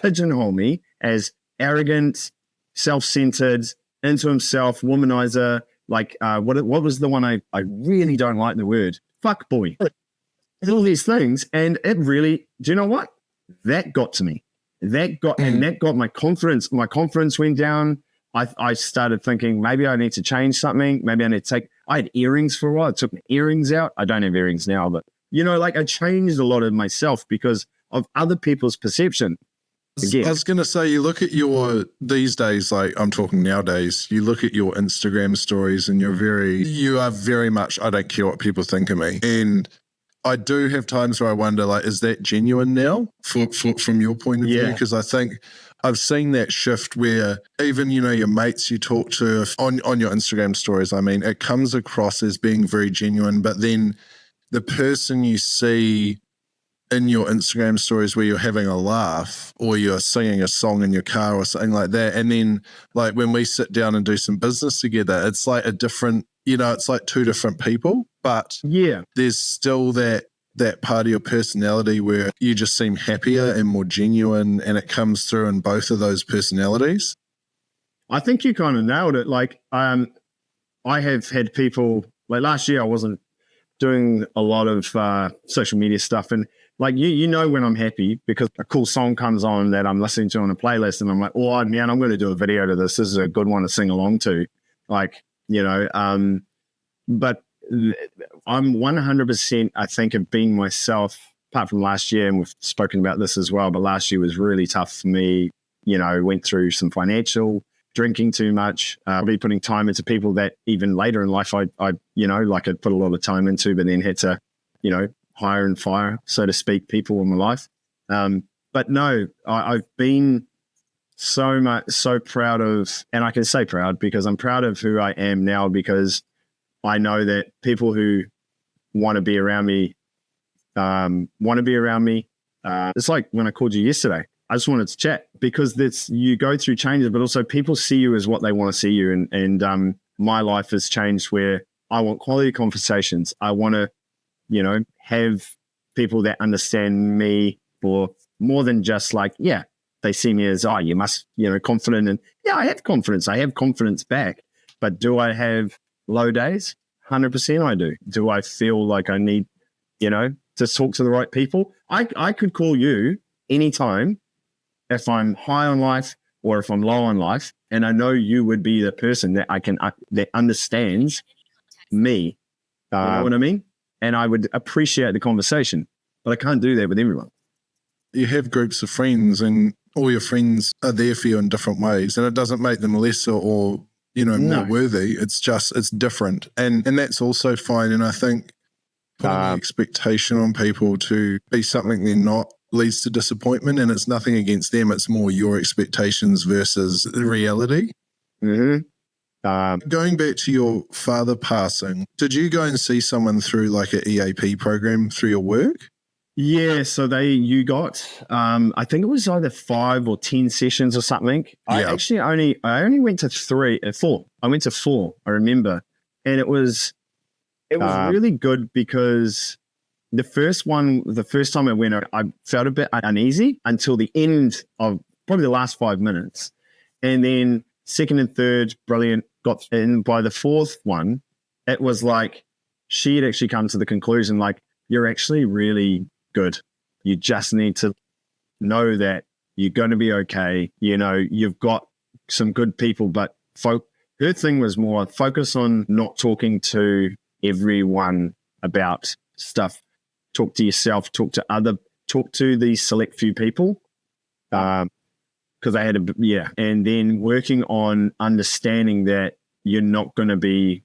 pigeonhole me as arrogant, self-centered, into himself, womanizer. Like, what was the one I really don't like the word? Fuck boy. All these things. And it really, do you know what? That got to me. That got my confidence. My confidence went down. I started thinking maybe I need to change something. Maybe I need to I had earrings for a while. I took my earrings out. I don't have earrings now, but, you know, like I changed a lot of myself because of other people's perception. Again. I was going to say, you look at these days, like I'm talking nowadays, you look at your Instagram stories and you are very much, I don't care what people think of me. And I do have times where I wonder, like, is that genuine now from your point of view? Because I think I've seen that shift where even, you know, your mates you talk to on your Instagram stories, I mean, it comes across as being very genuine, but then the person you see in your Instagram stories where you're having a laugh or you're singing a song in your car or something like that, and then like when we sit down and do some business together, it's like a different, you know, it's like two different people, but there's still that part of your personality where you just seem happier and more genuine, and it comes through in both of those personalities. I think you kind of nailed it. Like, I have had people, like last year I wasn't doing a lot of social media stuff, and like you know when I'm happy because a cool song comes on that I'm listening to on a playlist, and I'm like, oh man, I'm going to do a video to this. This is a good one to sing along to, like, you know. But I'm 100%, I think, of being myself, apart from last year, and we've spoken about this as well, but last year was really tough for me. Went through some financial, drinking too much, probably putting time into people that even later in life I put a lot of time into, but then had to, hire and fire, so to speak, people in my life. But no, I've been so proud of, and I can say proud because I'm proud of who I am now, because I know that people who want to be around me. It's like when I called you yesterday, I just wanted to chat, because you go through changes, but also people see you as what they want to see you. And my life has changed where I want quality conversations. I want to, have people that understand me for more than just like, yeah, they see me as, you must, confident. And yeah, I have confidence. I have confidence back. But do I have low days? 100% I do. Do I feel like I need, to talk to the right people? I could call you anytime if I'm high on life or if I'm low on life, and I know you would be the person that that understands me. You know what I mean? And I would appreciate the conversation, but I can't do that with everyone. You have groups of friends, and all your friends are there for you in different ways, and it doesn't make them lesser or more worthy. It's just, it's different, and that's also fine. And I think putting the expectation on people to be something they're not leads to disappointment, and it's nothing against them. It's more your expectations versus the reality. Mm-hmm. Going back to your father passing, did you go and see someone through like an EAP program through your work? Yeah, so you got, I think it was either 5 or 10 sessions or something. Yeah. I only went to 4. I went to 4, I remember. And it was really good, because the first time I went, I felt a bit uneasy until the end of probably the last 5 minutes. And then second and third, brilliant. Got in by the 4th one, it was like she had actually come to the conclusion, like, you're actually really good. You just need to know that you're going to be okay. You've got some good people, but her thing was more focus on not talking to everyone about stuff. Talk to yourself, talk to these select few people. Because I had and then working on understanding that you're not going to be,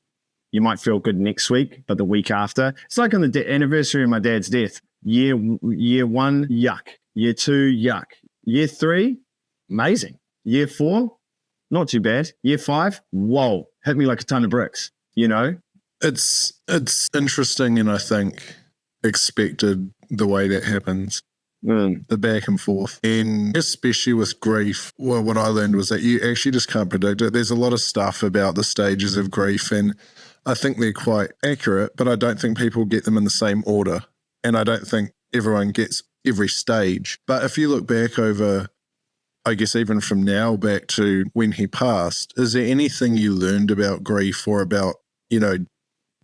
you might feel good next week, but the week after, it's like on the anniversary of my dad's death. Year 1, yuck. Year 2, yuck. Year 3, amazing. Year 4, not too bad. Year 5, whoa, hit me like a ton of bricks. It's interesting, and I think expected the way that happens. The back and forth, and especially with grief, well, what I learned was that you actually just can't predict it. There's a lot of stuff about the stages of grief, and I think they're quite accurate, but I don't think people get them in the same order, and I don't think everyone gets every stage. But if you look back over, I guess even from now back to when he passed, is there anything you learned about grief or about,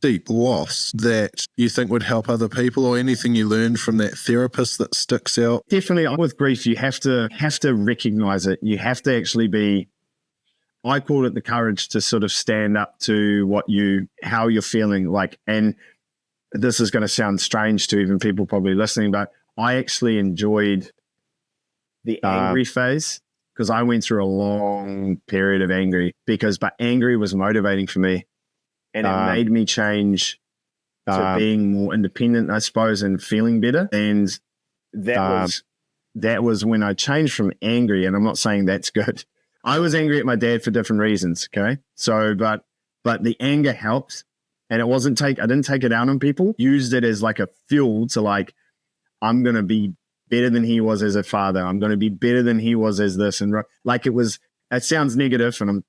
deep loss that you think would help other people, or anything you learned from that therapist that sticks out? Definitely with grief, you have to recognize it. You have to actually I call it the courage to sort of stand up to how you're feeling like, and this is going to sound strange to even people probably listening, but I actually enjoyed the angry phase, because I went through a long period of angry, but angry was motivating for me. And it made me change to being more independent, I suppose, and feeling better. And that was when I changed from angry. And I'm not saying that's good. I was angry at my dad for different reasons. Okay. So, but the anger helped, and I didn't take it out on people, used it as like a fuel to like, I'm going to be better than he was as a father. I'm going to be better than he was as this. And like, it sounds negative, and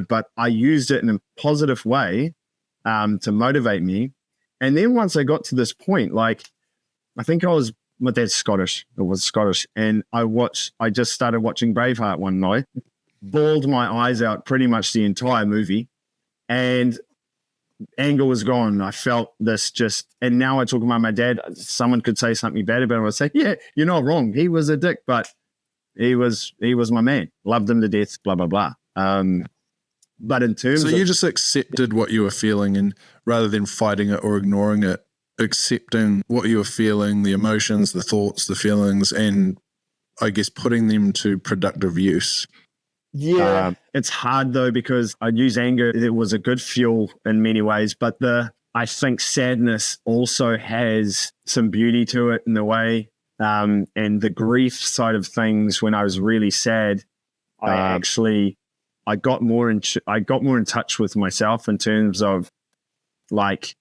but I used it in a positive way to motivate me. And then once I got to this point, like, I think my dad's Scottish, and I just started watching Braveheart one night, bawled my eyes out pretty much the entire movie, and anger was gone. I felt this and now I talk about my dad, someone could say something bad about him, I'd say, yeah, you're not wrong. He was a dick, but he was my man. Loved him to death, blah, blah, blah. But in terms So of, you just accepted what you were feeling, and rather than fighting it or ignoring it, accepting what you were feeling, the emotions, the thoughts, the feelings, and I guess putting them to productive use. it's hard though, because I'd use anger. It was a good fuel in many ways, but I think sadness also has some beauty to it in a way. And the grief side of things, when I was really sad, I got more in touch with myself in terms of like,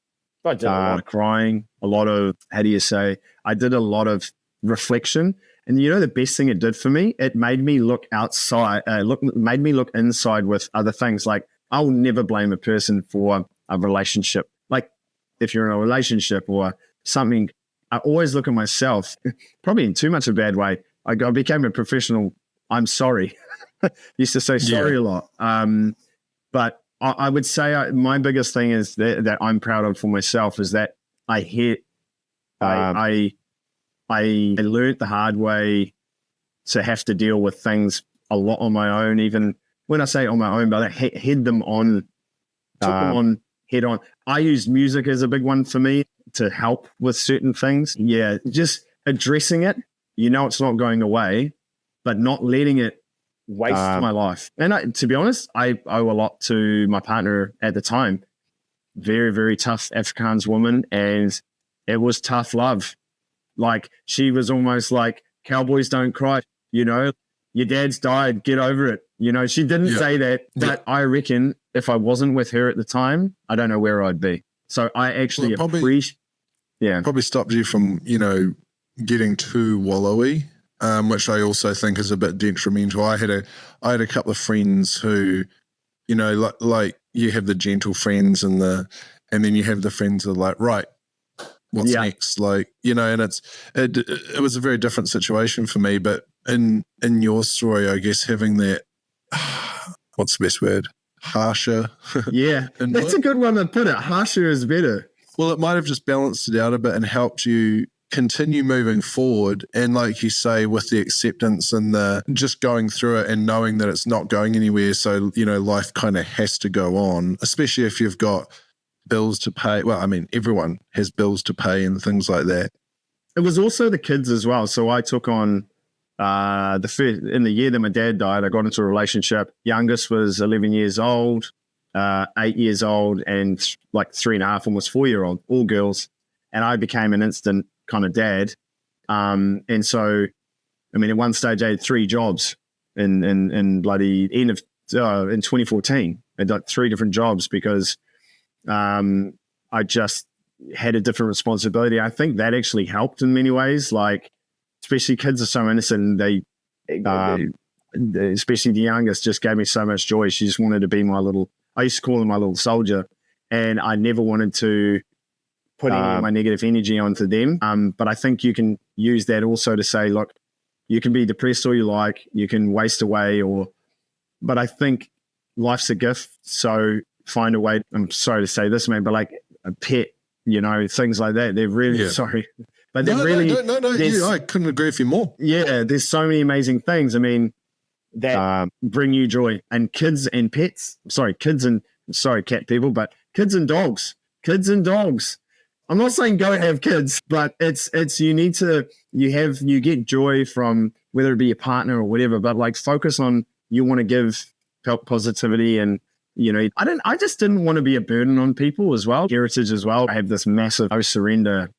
I did a lot of crying, a lot of, how do you say, I did a lot of reflection. And the best thing it did for me, it made me look outside, made me look inside with other things. Like, I'll never blame a person for a relationship. Like, if you're in a relationship or something, I always look at myself, probably in too much a bad way. I became a professional, I'm sorry. Used to say sorry a lot. But I would say my biggest thing is that I'm proud of for myself is that I learned the hard way to have to deal with things a lot on my own. Even when I say on my own, but I head them on, took them on head on. I used music as a big one for me to help with certain things. Yeah, just addressing it. It's not going away, but not letting it waste my life. And to be honest, I owe a lot to my partner at the time. Very, very tough Afrikaans woman, and it was tough love. Like, she was almost like, cowboys don't cry, your dad's died, get over it. She didn't say that, but I reckon if I wasn't with her at the time, I don't know where I'd be. So I actually appreciate. Probably stopped you from, getting too wallowy, which I also think is a bit detrimental. I had a couple of friends who, like you have the gentle friends and then you have the friends that are like, right, what's next? Like, and it was a very different situation for me. But in your story, I guess having that, what's the best word? Harsher. Yeah, that's a good one to put it. Harsher is better. Well, it might have just balanced it out a bit and helped you continue moving forward. And like you say, with the acceptance and the just going through it and knowing that it's not going anywhere. So, life kind of has to go on, especially if you've got bills to pay. Well, I mean, everyone has bills to pay and things like that. It was also the kids as well. So I took on in the year that my dad died, I got into a relationship. Youngest was 11 years old, 8 years old, and like 3.5, almost 4-year-old, all girls. And I became an instant kind of dad. And so, I mean, at one stage I had 3 jobs in bloody end of, in 2014. I had like 3 different jobs because I just had a different responsibility. I think that actually helped in many ways. Like, especially kids are so innocent. They especially the youngest, just gave me so much joy. She just wanted to be I used to call her my little soldier, and I never wanted to put any of my negative energy onto them. But I think you can use that also to say, look, you can be depressed all you like, you can waste away, but I think life's a gift. So find a way. I'm sorry to say this, man, but like a pet, things like that. They're really sorry. But no, I couldn't agree with you more. Yeah, there's so many amazing things. I mean, that bring you joy. And kids and pets. Sorry, cat people, but kids and dogs. I'm not saying go have kids, but it's you get joy from whether it be a partner or whatever. But like, focus on, you want to give positivity, and I just didn't want to be a burden on people as well. Heritage as well. I have this massive no surrender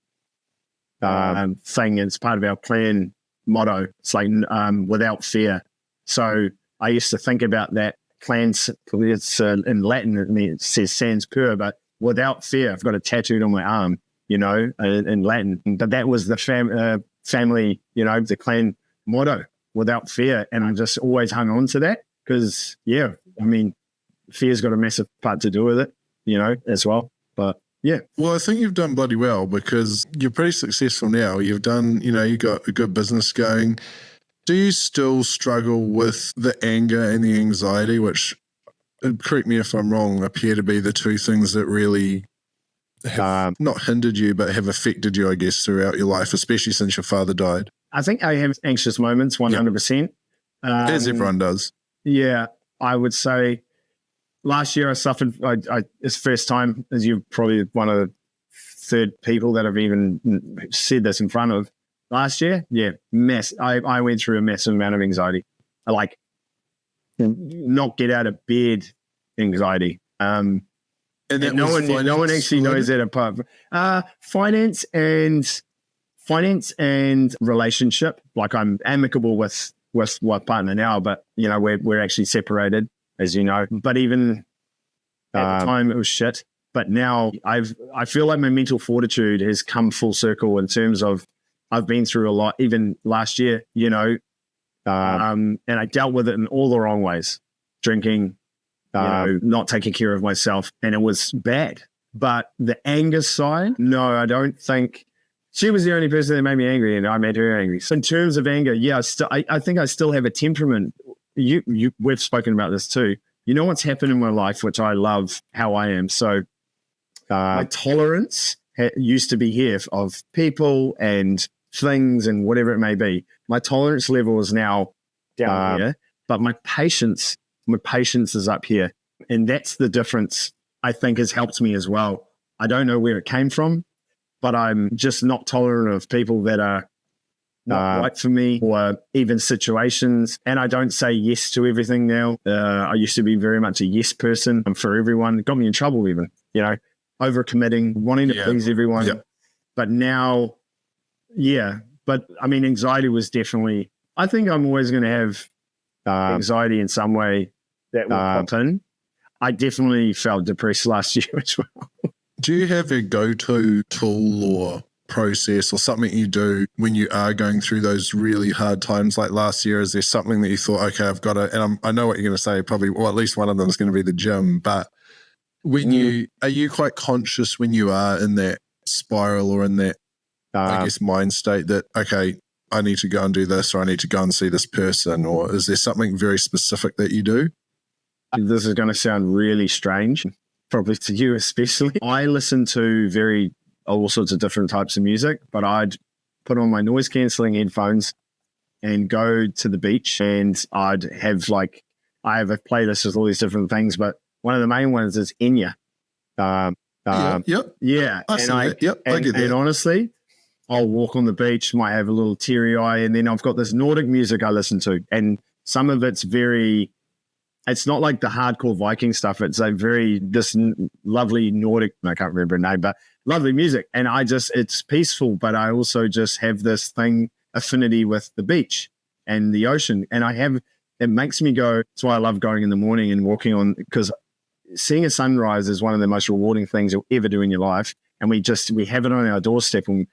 thing. It's part of our clan motto. It's like without fear. So I used to think about that clan. It's in Latin. It says sans pur, but without fear. I've got it tattooed on my arm, in Latin. But that was the family, the clan motto, without fear. And I just always hung on to that because, I mean, fear's got a massive part to do with it, as well. But yeah. Well, I think you've done bloody well because you're pretty successful now. You've done, you've got a good business going. Do you still struggle with the anger and the anxiety, which, correct me if I'm wrong, appear to be the 2 things that really have not hindered you, but have affected you, I guess, throughout your life, especially since your father died? I think I have anxious moments, 100%. As everyone does. Yeah, I would say last year I suffered. It's the first time, as you're probably one of the third people that have even said this in front of. Last year, I went through a massive amount of anxiety, like not get out of bed anxiety. And no one actually knows that apart from finance and relationship. Like I'm amicable with my partner now, but we're actually separated, as you know. But even at the time, it was shit. But now I feel like my mental fortitude has come full circle in terms of I've been through a lot, even last year, and I dealt with it in all the wrong ways, drinking, not taking care of myself, and it was bad. But the anger side, no, I don't think she was the only person that made me angry, and I made her angry. So in terms of anger, I think I still have a temperament. We've spoken about this too. You know what's happened in my life, which I love how I am. So my tolerance used to be here of people and things and whatever it may be. My tolerance level is now down here, but my patience is up here. And that's the difference I think has helped me as well. I don't know where it came from, but I'm just not tolerant of people that are not right for me or even situations. And I don't say yes to everything now. I used to be very much a yes person for everyone. It got me in trouble even, overcommitting, wanting to please everyone. Yeah. But now, but I mean, anxiety was definitely, I think I'm always going to have anxiety in some way that will pop in. I definitely felt depressed last year as well. Do you have a go-to tool or process or something you do when you are going through those really hard times like last year? Is there something that you thought, okay, I've got to, and I know what you're going to say, probably, well, at least one of them is going to be the gym, but when are you quite conscious when you are in that spiral or in that, I guess, mind state that, okay, I need to go and do this, or I need to go and see this person, or is there something very specific that you do? This is going to sound really strange, probably to you especially. I listen to all sorts of different types of music, but I'd put on my noise cancelling headphones and go to the beach, and I'd have I have a playlist with all these different things, but one of the main ones is Enya. Yeah. I get that. And honestly, I'll walk on the beach, might have a little teary eye, and then I've got this Nordic music I listen to, and some of it's it's not like the hardcore Viking stuff. It's this lovely Nordic, I can't remember her name, but lovely music. And it's peaceful, but I also just have this affinity with the beach and the ocean. And it makes me go, that's why I love going in the morning and walking on, because seeing a sunrise is one of the most rewarding things you'll ever do in your life. And we have it on our doorstep. And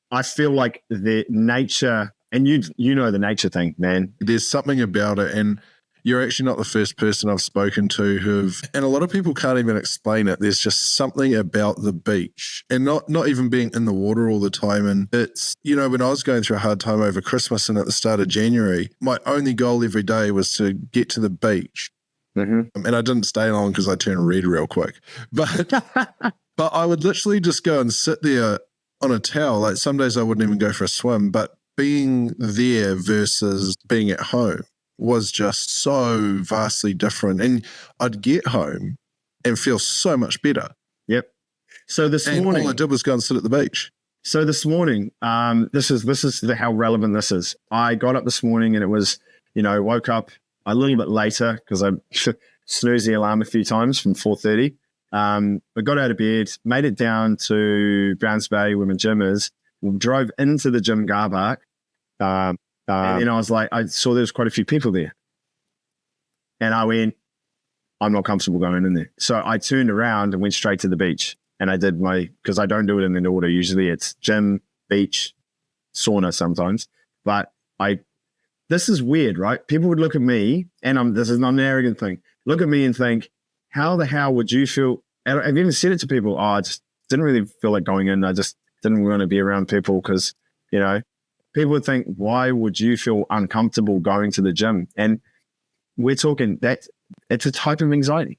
I feel like the nature, and you know the nature thing, man. There's something about it, and you're actually not the first person I've spoken to and a lot of people can't even explain it. There's just something about the beach, and not even being in the water all the time. And it's, when I was going through a hard time over Christmas and at the start of January, my only goal every day was to get to the beach. Mm-hmm. And I didn't stay long because I turned red real quick. But but I would literally just go and sit there on a towel. Like some days I wouldn't even go for a swim, but being there versus being at home was just so vastly different. And I'd get home and feel so much better. Yep. So this morning, all I did was go and sit at the beach. So this morning, this is how relevant this is. I got up this morning and it was, woke up a little bit later because I snoozed the alarm a few times from 4:30. I got out of bed, made it down to Browns Bay where my gym is, drove into the gym car park, and then I was like, I saw there was quite a few people there. And I went, I'm not comfortable going in there. So I turned around and went straight to the beach. And I did because I don't do it in an order. Usually it's gym, beach, sauna sometimes. But this is weird, right? People would look at me, and this is not an arrogant thing, look at me and think, how the hell would you feel? I've even said it to people, I just didn't really feel like going in. I just didn't want to be around people because, people would think, why would you feel uncomfortable going to the gym? And we're talking that it's a type of anxiety.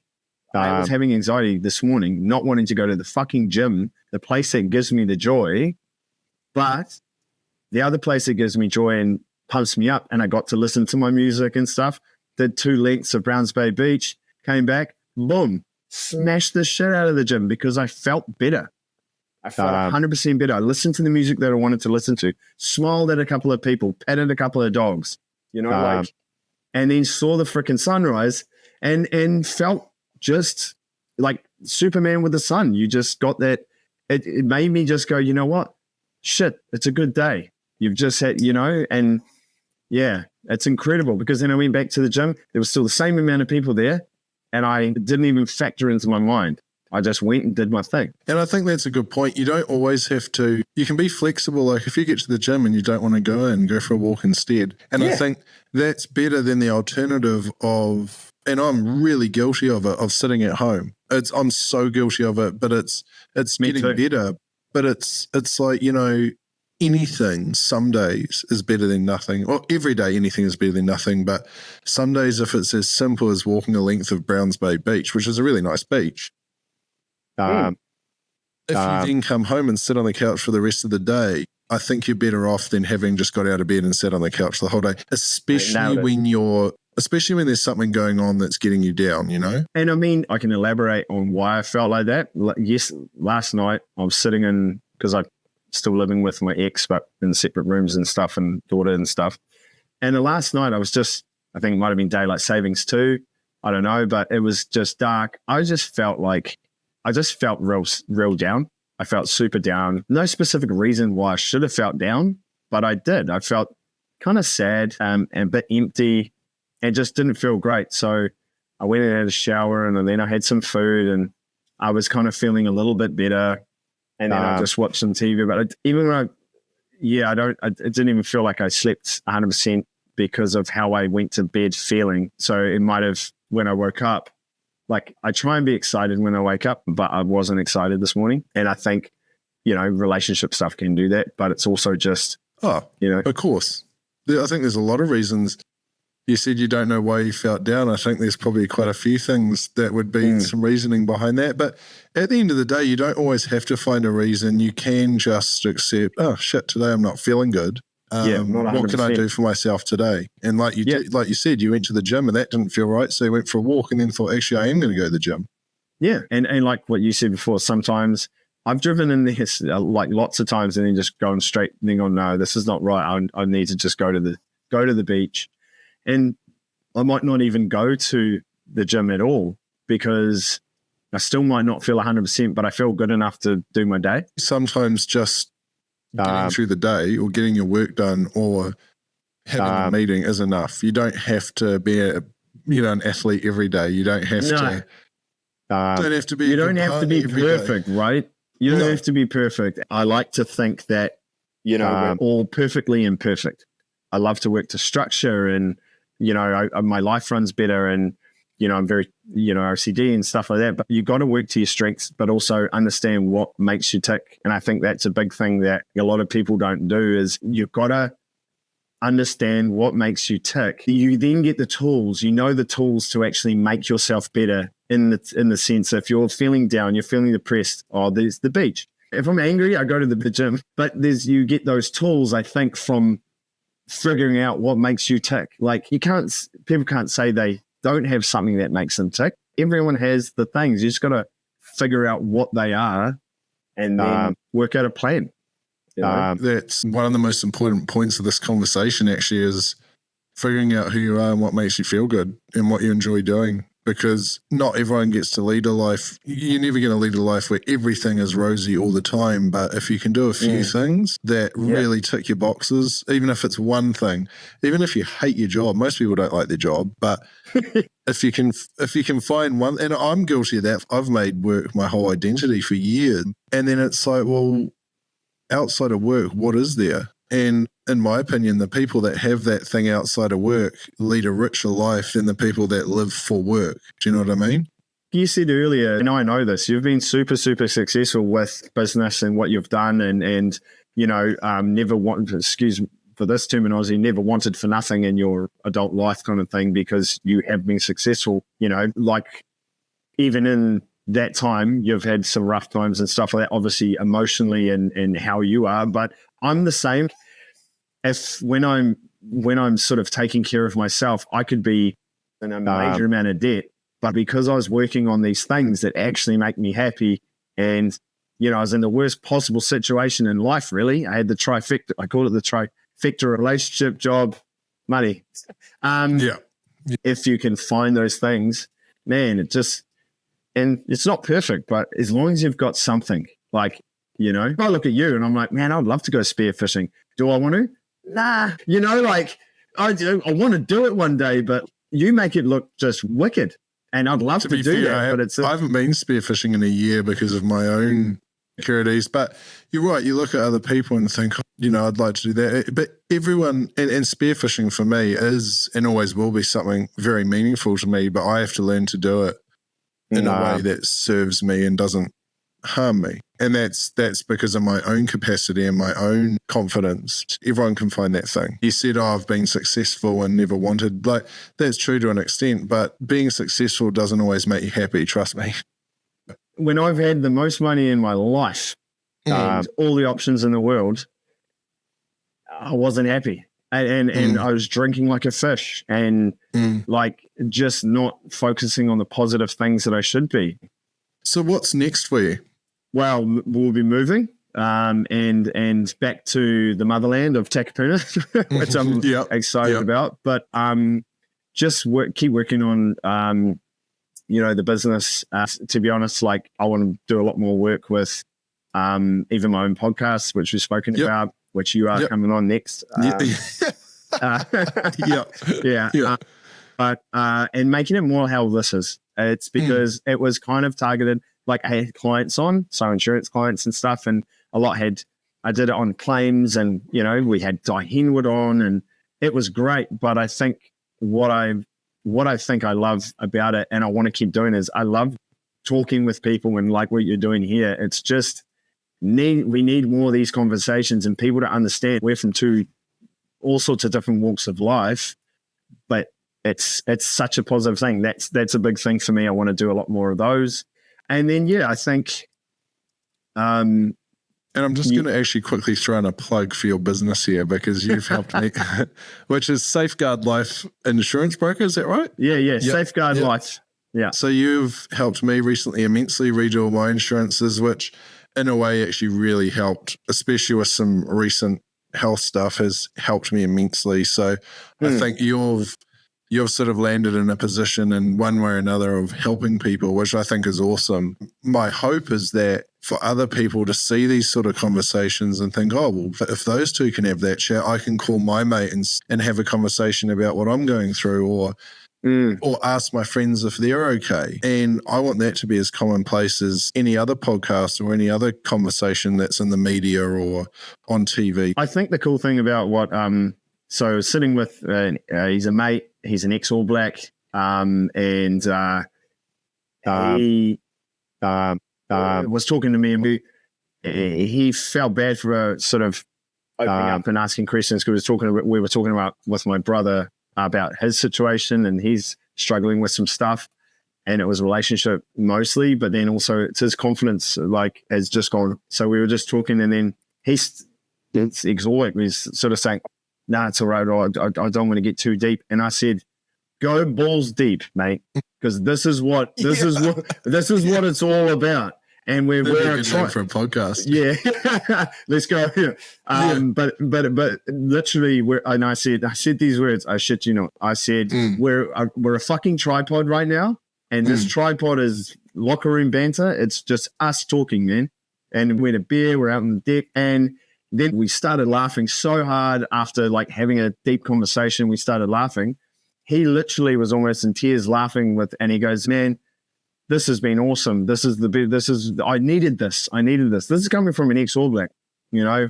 I was having anxiety this morning, not wanting to go to the fucking gym, the place that gives me the joy, but the other place that gives me joy and pumps me up. And I got to listen to my music and stuff, did 2 lengths of Browns Bay Beach, came back, boom, smashed the shit out of the gym because I felt better. I felt 100% better. I listened to the music that I wanted to listen to, smiled at a couple of people, petted a couple of dogs, like, and then saw the freaking sunrise and felt just like Superman with the sun. You just got that. It made me just go, you know what? Shit, it's a good day. You've just had, and yeah, it's incredible because then I went back to the gym. There was still the same amount of people there and I didn't even factor into my mind. I just went and did my thing. And I think that's a good point. You don't always have to, you can be flexible. Like if you get to the gym and you don't want to go in, go for a walk instead. And I think that's better than the alternative of, and I'm really guilty of it, of sitting at home. I'm so guilty of it, but it's getting better. But it's like, anything some days is better than nothing. Well, every day anything is better than nothing. But some days if it's as simple as walking a length of Browns Bay Beach, which is a really nice beach, if you then come home and sit on the couch for the rest of the day, I think you're better off than having just got out of bed and sat on the couch the whole day, especially when there's something going on that's getting you down, And I mean, I can elaborate on why I felt like that. Yes, last night I was sitting in, because I'm still living with my ex, but in separate rooms and stuff and daughter and stuff. And the last night I was just, I think it might have been daylight savings too. I don't know, but it was just dark. I just felt real down. I felt super down. No specific reason why I should have felt down, but I did. I felt kind of sad and a bit empty and just didn't feel great. So I went and had a shower and then I had some food and I was kind of feeling a little bit better. And then I just watched some TV. But it didn't even feel like I slept 100% because of how I went to bed feeling. So it might have, when I woke up, like I try and be excited when I wake up, but I wasn't excited this morning. And I think, relationship stuff can do that, but it's also just, of course. I think there's a lot of reasons. You said you don't know why you felt down. I think there's probably quite a few things that would be some reasoning behind that. But at the end of the day, you don't always have to find a reason. You can just accept, oh shit, today I'm not feeling good. What can I do for myself today? And like you said, you went to the gym and that didn't feel right. So you went for a walk and then thought, actually, I am going to go to the gym. Yeah. And like what you said before, sometimes I've driven in this like lots of times and then just going straight and then going, no, this is not right. I need to just go to the beach. And I might not even go to the gym at all because I still might not feel 100%, but I feel good enough to do my day. Sometimes just getting through the day or getting your work done or having a meeting is enough. You don't have to be an athlete every day. You don't have to. Don't have to be. You don't have to be perfect, right? You don't have to be perfect. I like to think that we're all perfectly imperfect. I love to work to structure, and my life runs better, and I'm very OCD and stuff like that. But you got to work to your strengths, but also understand what makes you tick. And I think that's a big thing that a lot of people don't do is you've got to understand what makes you tick. You then get the tools. The tools to actually make yourself better in the sense if you're feeling down, you're feeling depressed. Oh, there's the beach. If I'm angry, I go to the gym. But you get those tools, I think, from figuring out what makes you tick. Like people can't say they don't have something that makes them tick. Everyone has the things. You just got to figure out what they are and then work out a plan. That's one of the most important points of this conversation actually is figuring out who you are and what makes you feel good and what you enjoy doing. Because not everyone gets to lead a life. You're never going to lead a life where everything is rosy all the time. But if you can do a few things that really tick your boxes, even if it's one thing, even if you hate your job, most people don't like their job. But if you can find one, and I'm guilty of that. I've made work my whole identity for years. And then it's like, well, outside of work, what is there? And in my opinion, the people that have that thing outside of work lead a richer life than the people that live for work. Do you know what I mean? You said earlier, and I know this, you've been super, super successful with business and what you've done and never wanted, excuse for this terminology, never wanted for nothing in your adult life kind of thing because you have been successful, like even in that time, you've had some rough times and stuff like that, obviously emotionally and how you are, but I'm the same. If when I'm sort of taking care of myself, I could be in a major amount of debt But because I was working on these things that actually make me happy, and, you know, I was in the worst possible situation in life, really. I had the trifecta. I call it the trifecta: relationship, job, money. If you can find those things, man, and it's not perfect, but as long as you've got something, like, you know, I look at you and I'm like, man, I'd love to go spearfishing. Do I want to? Nah. You know, like, I want to do it one day, but you make it look just wicked. And I'd love to do that. I haven't been spearfishing in a year because of my own securities. But you're right. You look at other people and think, you know, I'd like to do that. But everyone, and spearfishing for me is and always will be something very meaningful to me, but I have to learn to do it in a way that serves me and doesn't harm me. And that's because of my own capacity and my own confidence. Everyone can find that thing. You said, I've been successful and never wanted, like, that's true to an extent, but being successful doesn't always make you happy, trust me. When I've had the most money in my life, all the options in the world, I wasn't happy. And I was drinking like a fish and like just not focusing on the positive things that I should be. So what's next for you? Well, we'll be moving and back to the motherland of Takapuna, which I'm excited about. But just keep working on, you know, the business. To be honest, like, I want to do a lot more work with even my own podcast, which we've spoken about, which you are coming on next. But and making it more how this is. It's because it was kind of targeted, like, I had clients on, so insurance clients and stuff, and I did it on claims, and, you know, we had Di Henwood on, and it was great. But I think what I think I love about it, and I want to keep doing, is I love talking with people, and like what you're doing here. It's just we need more of these conversations and people to understand we're from all sorts of different walks of life, but it's such a positive thing. That's a big thing for me. I want to do a lot more of those. And then, I think, and I'm just going to actually quickly throw in a plug for your business here, because you've helped me, which is Safeguard Life Insurance Broker. Is that right? Yeah. Yep. Safeguard Life. Yeah. So you've helped me recently immensely redo all my insurances, which in a way actually really helped, especially with some recent health stuff, has helped me immensely. So I think you've sort of landed in a position in one way or another of helping people, which I think is awesome. My hope is that for other people to see these sort of conversations and think, oh, well, if those two can have that chat, I can call my mate and have a conversation about what I'm going through, or ask my friends if they're okay. And I want that to be as commonplace as any other podcast or any other conversation that's in the media or on TV. I think the cool thing about what, so sitting with, he's a mate, he's an ex-All Black, and he was talking to me, and he felt bad for sort of opening up and asking questions, because we were talking about with my brother about his situation, and he's struggling with some stuff, and it was a relationship mostly, but then also it's his confidence, like, has just gone. So we were just talking, and then it's exhausting. He's sort of saying, "No, it's all right. I don't want to get too deep." And I said, "Go balls deep, mate, because this is what it's all about." And we're trying for a podcast. Yeah, let's go. But literally, I said these words. I shit you not. I said we're a fucking tripod right now, and this tripod is locker room banter. It's just us talking, man. And we had a beer. We're out on the deck, and then we started laughing so hard after, like, having a deep conversation. We started laughing. He literally was almost in tears laughing and he goes, "Man, this has been awesome. I needed this. This is coming from an ex-All Black, you know."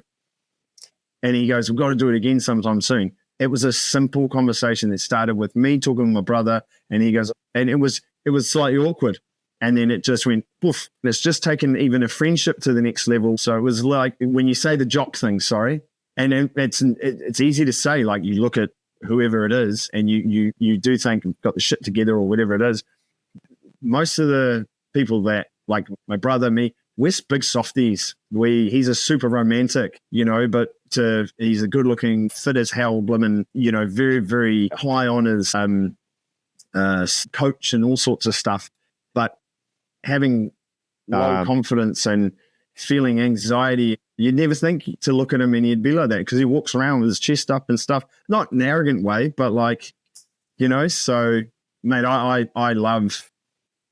And he goes, "We've got to do it again sometime soon." It was a simple conversation that started with me talking to my brother, and he goes, and it was slightly awkward. And then it just went poof. It's just taken even a friendship to the next level. So it was like when you say the jock thing, sorry, and it's easy to say, like, you look at whoever it is and you do think you've got the shit together or whatever it is. Most of the people that, like my brother, me, we're big softies. He's a super romantic, you know, but he's a good looking, fit as hell, blimmin', you know, very, very high on his coach and all sorts of stuff. But having low confidence and feeling anxiety, you'd never think to look at him and he'd be like that, because he walks around with his chest up and stuff, not in an arrogant way, but like, so mate, I love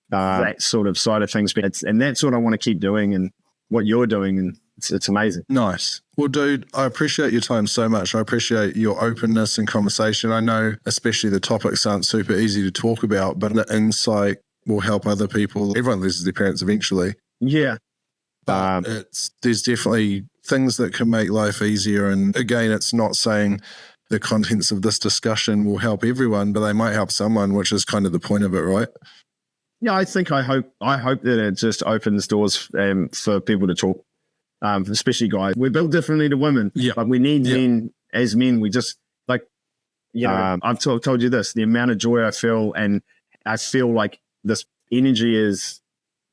that sort of side of things. And that's what I want to keep doing and what you're doing. And it's amazing. Nice. Well, dude, I appreciate your time so much. I appreciate your openness and conversation. I know especially the topics aren't super easy to talk about, but the insight will help other people. Everyone loses their parents eventually. Yeah. But there's definitely things that can make life easier. And again, it's not saying the contents of this discussion will help everyone, but they might help someone, which is kind of the point of it, right? Yeah, I hope that it just opens doors for people to talk, especially guys. We're built differently to women, but we need men as men. We just like, I've told you this, the amount of joy I feel, and I feel like this energy is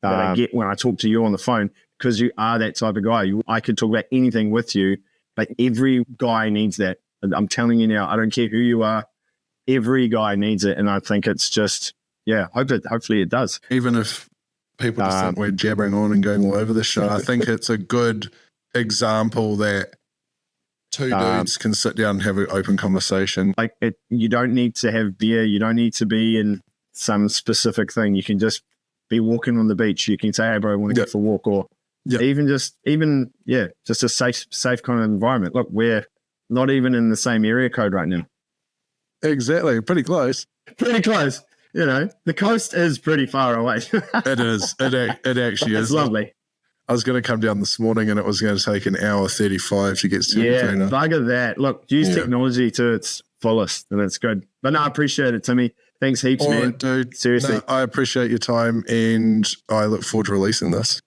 that I get when I talk to you on the phone, because you are that type of guy. I could talk about anything with you, but every guy needs that. I'm telling you now, I don't care who you are, every guy needs it. And I think it's just, hopefully it does. Even if people just think we're jabbering on and going all over the show, I think it's a good example that two dudes can sit down and have an open conversation. Like you don't need to have beer. You don't need to be in some specific thing. You can just be walking on the beach. You can say, hey bro, I want to go for a walk, or even just a safe kind of environment. Look, we're not even in the same area code right now. Exactly. Pretty close. Pretty close. The coast is pretty far away. It is. It actually is. It's lovely. I was going to come down this morning and it was going to take an hour 35 to get to Tuna. Bugger that. Look, use technology to its fullest, and it's good. But no, I appreciate it, Timmy. Thanks heaps, man. Dude. Seriously. No, I appreciate your time, and I look forward to releasing this.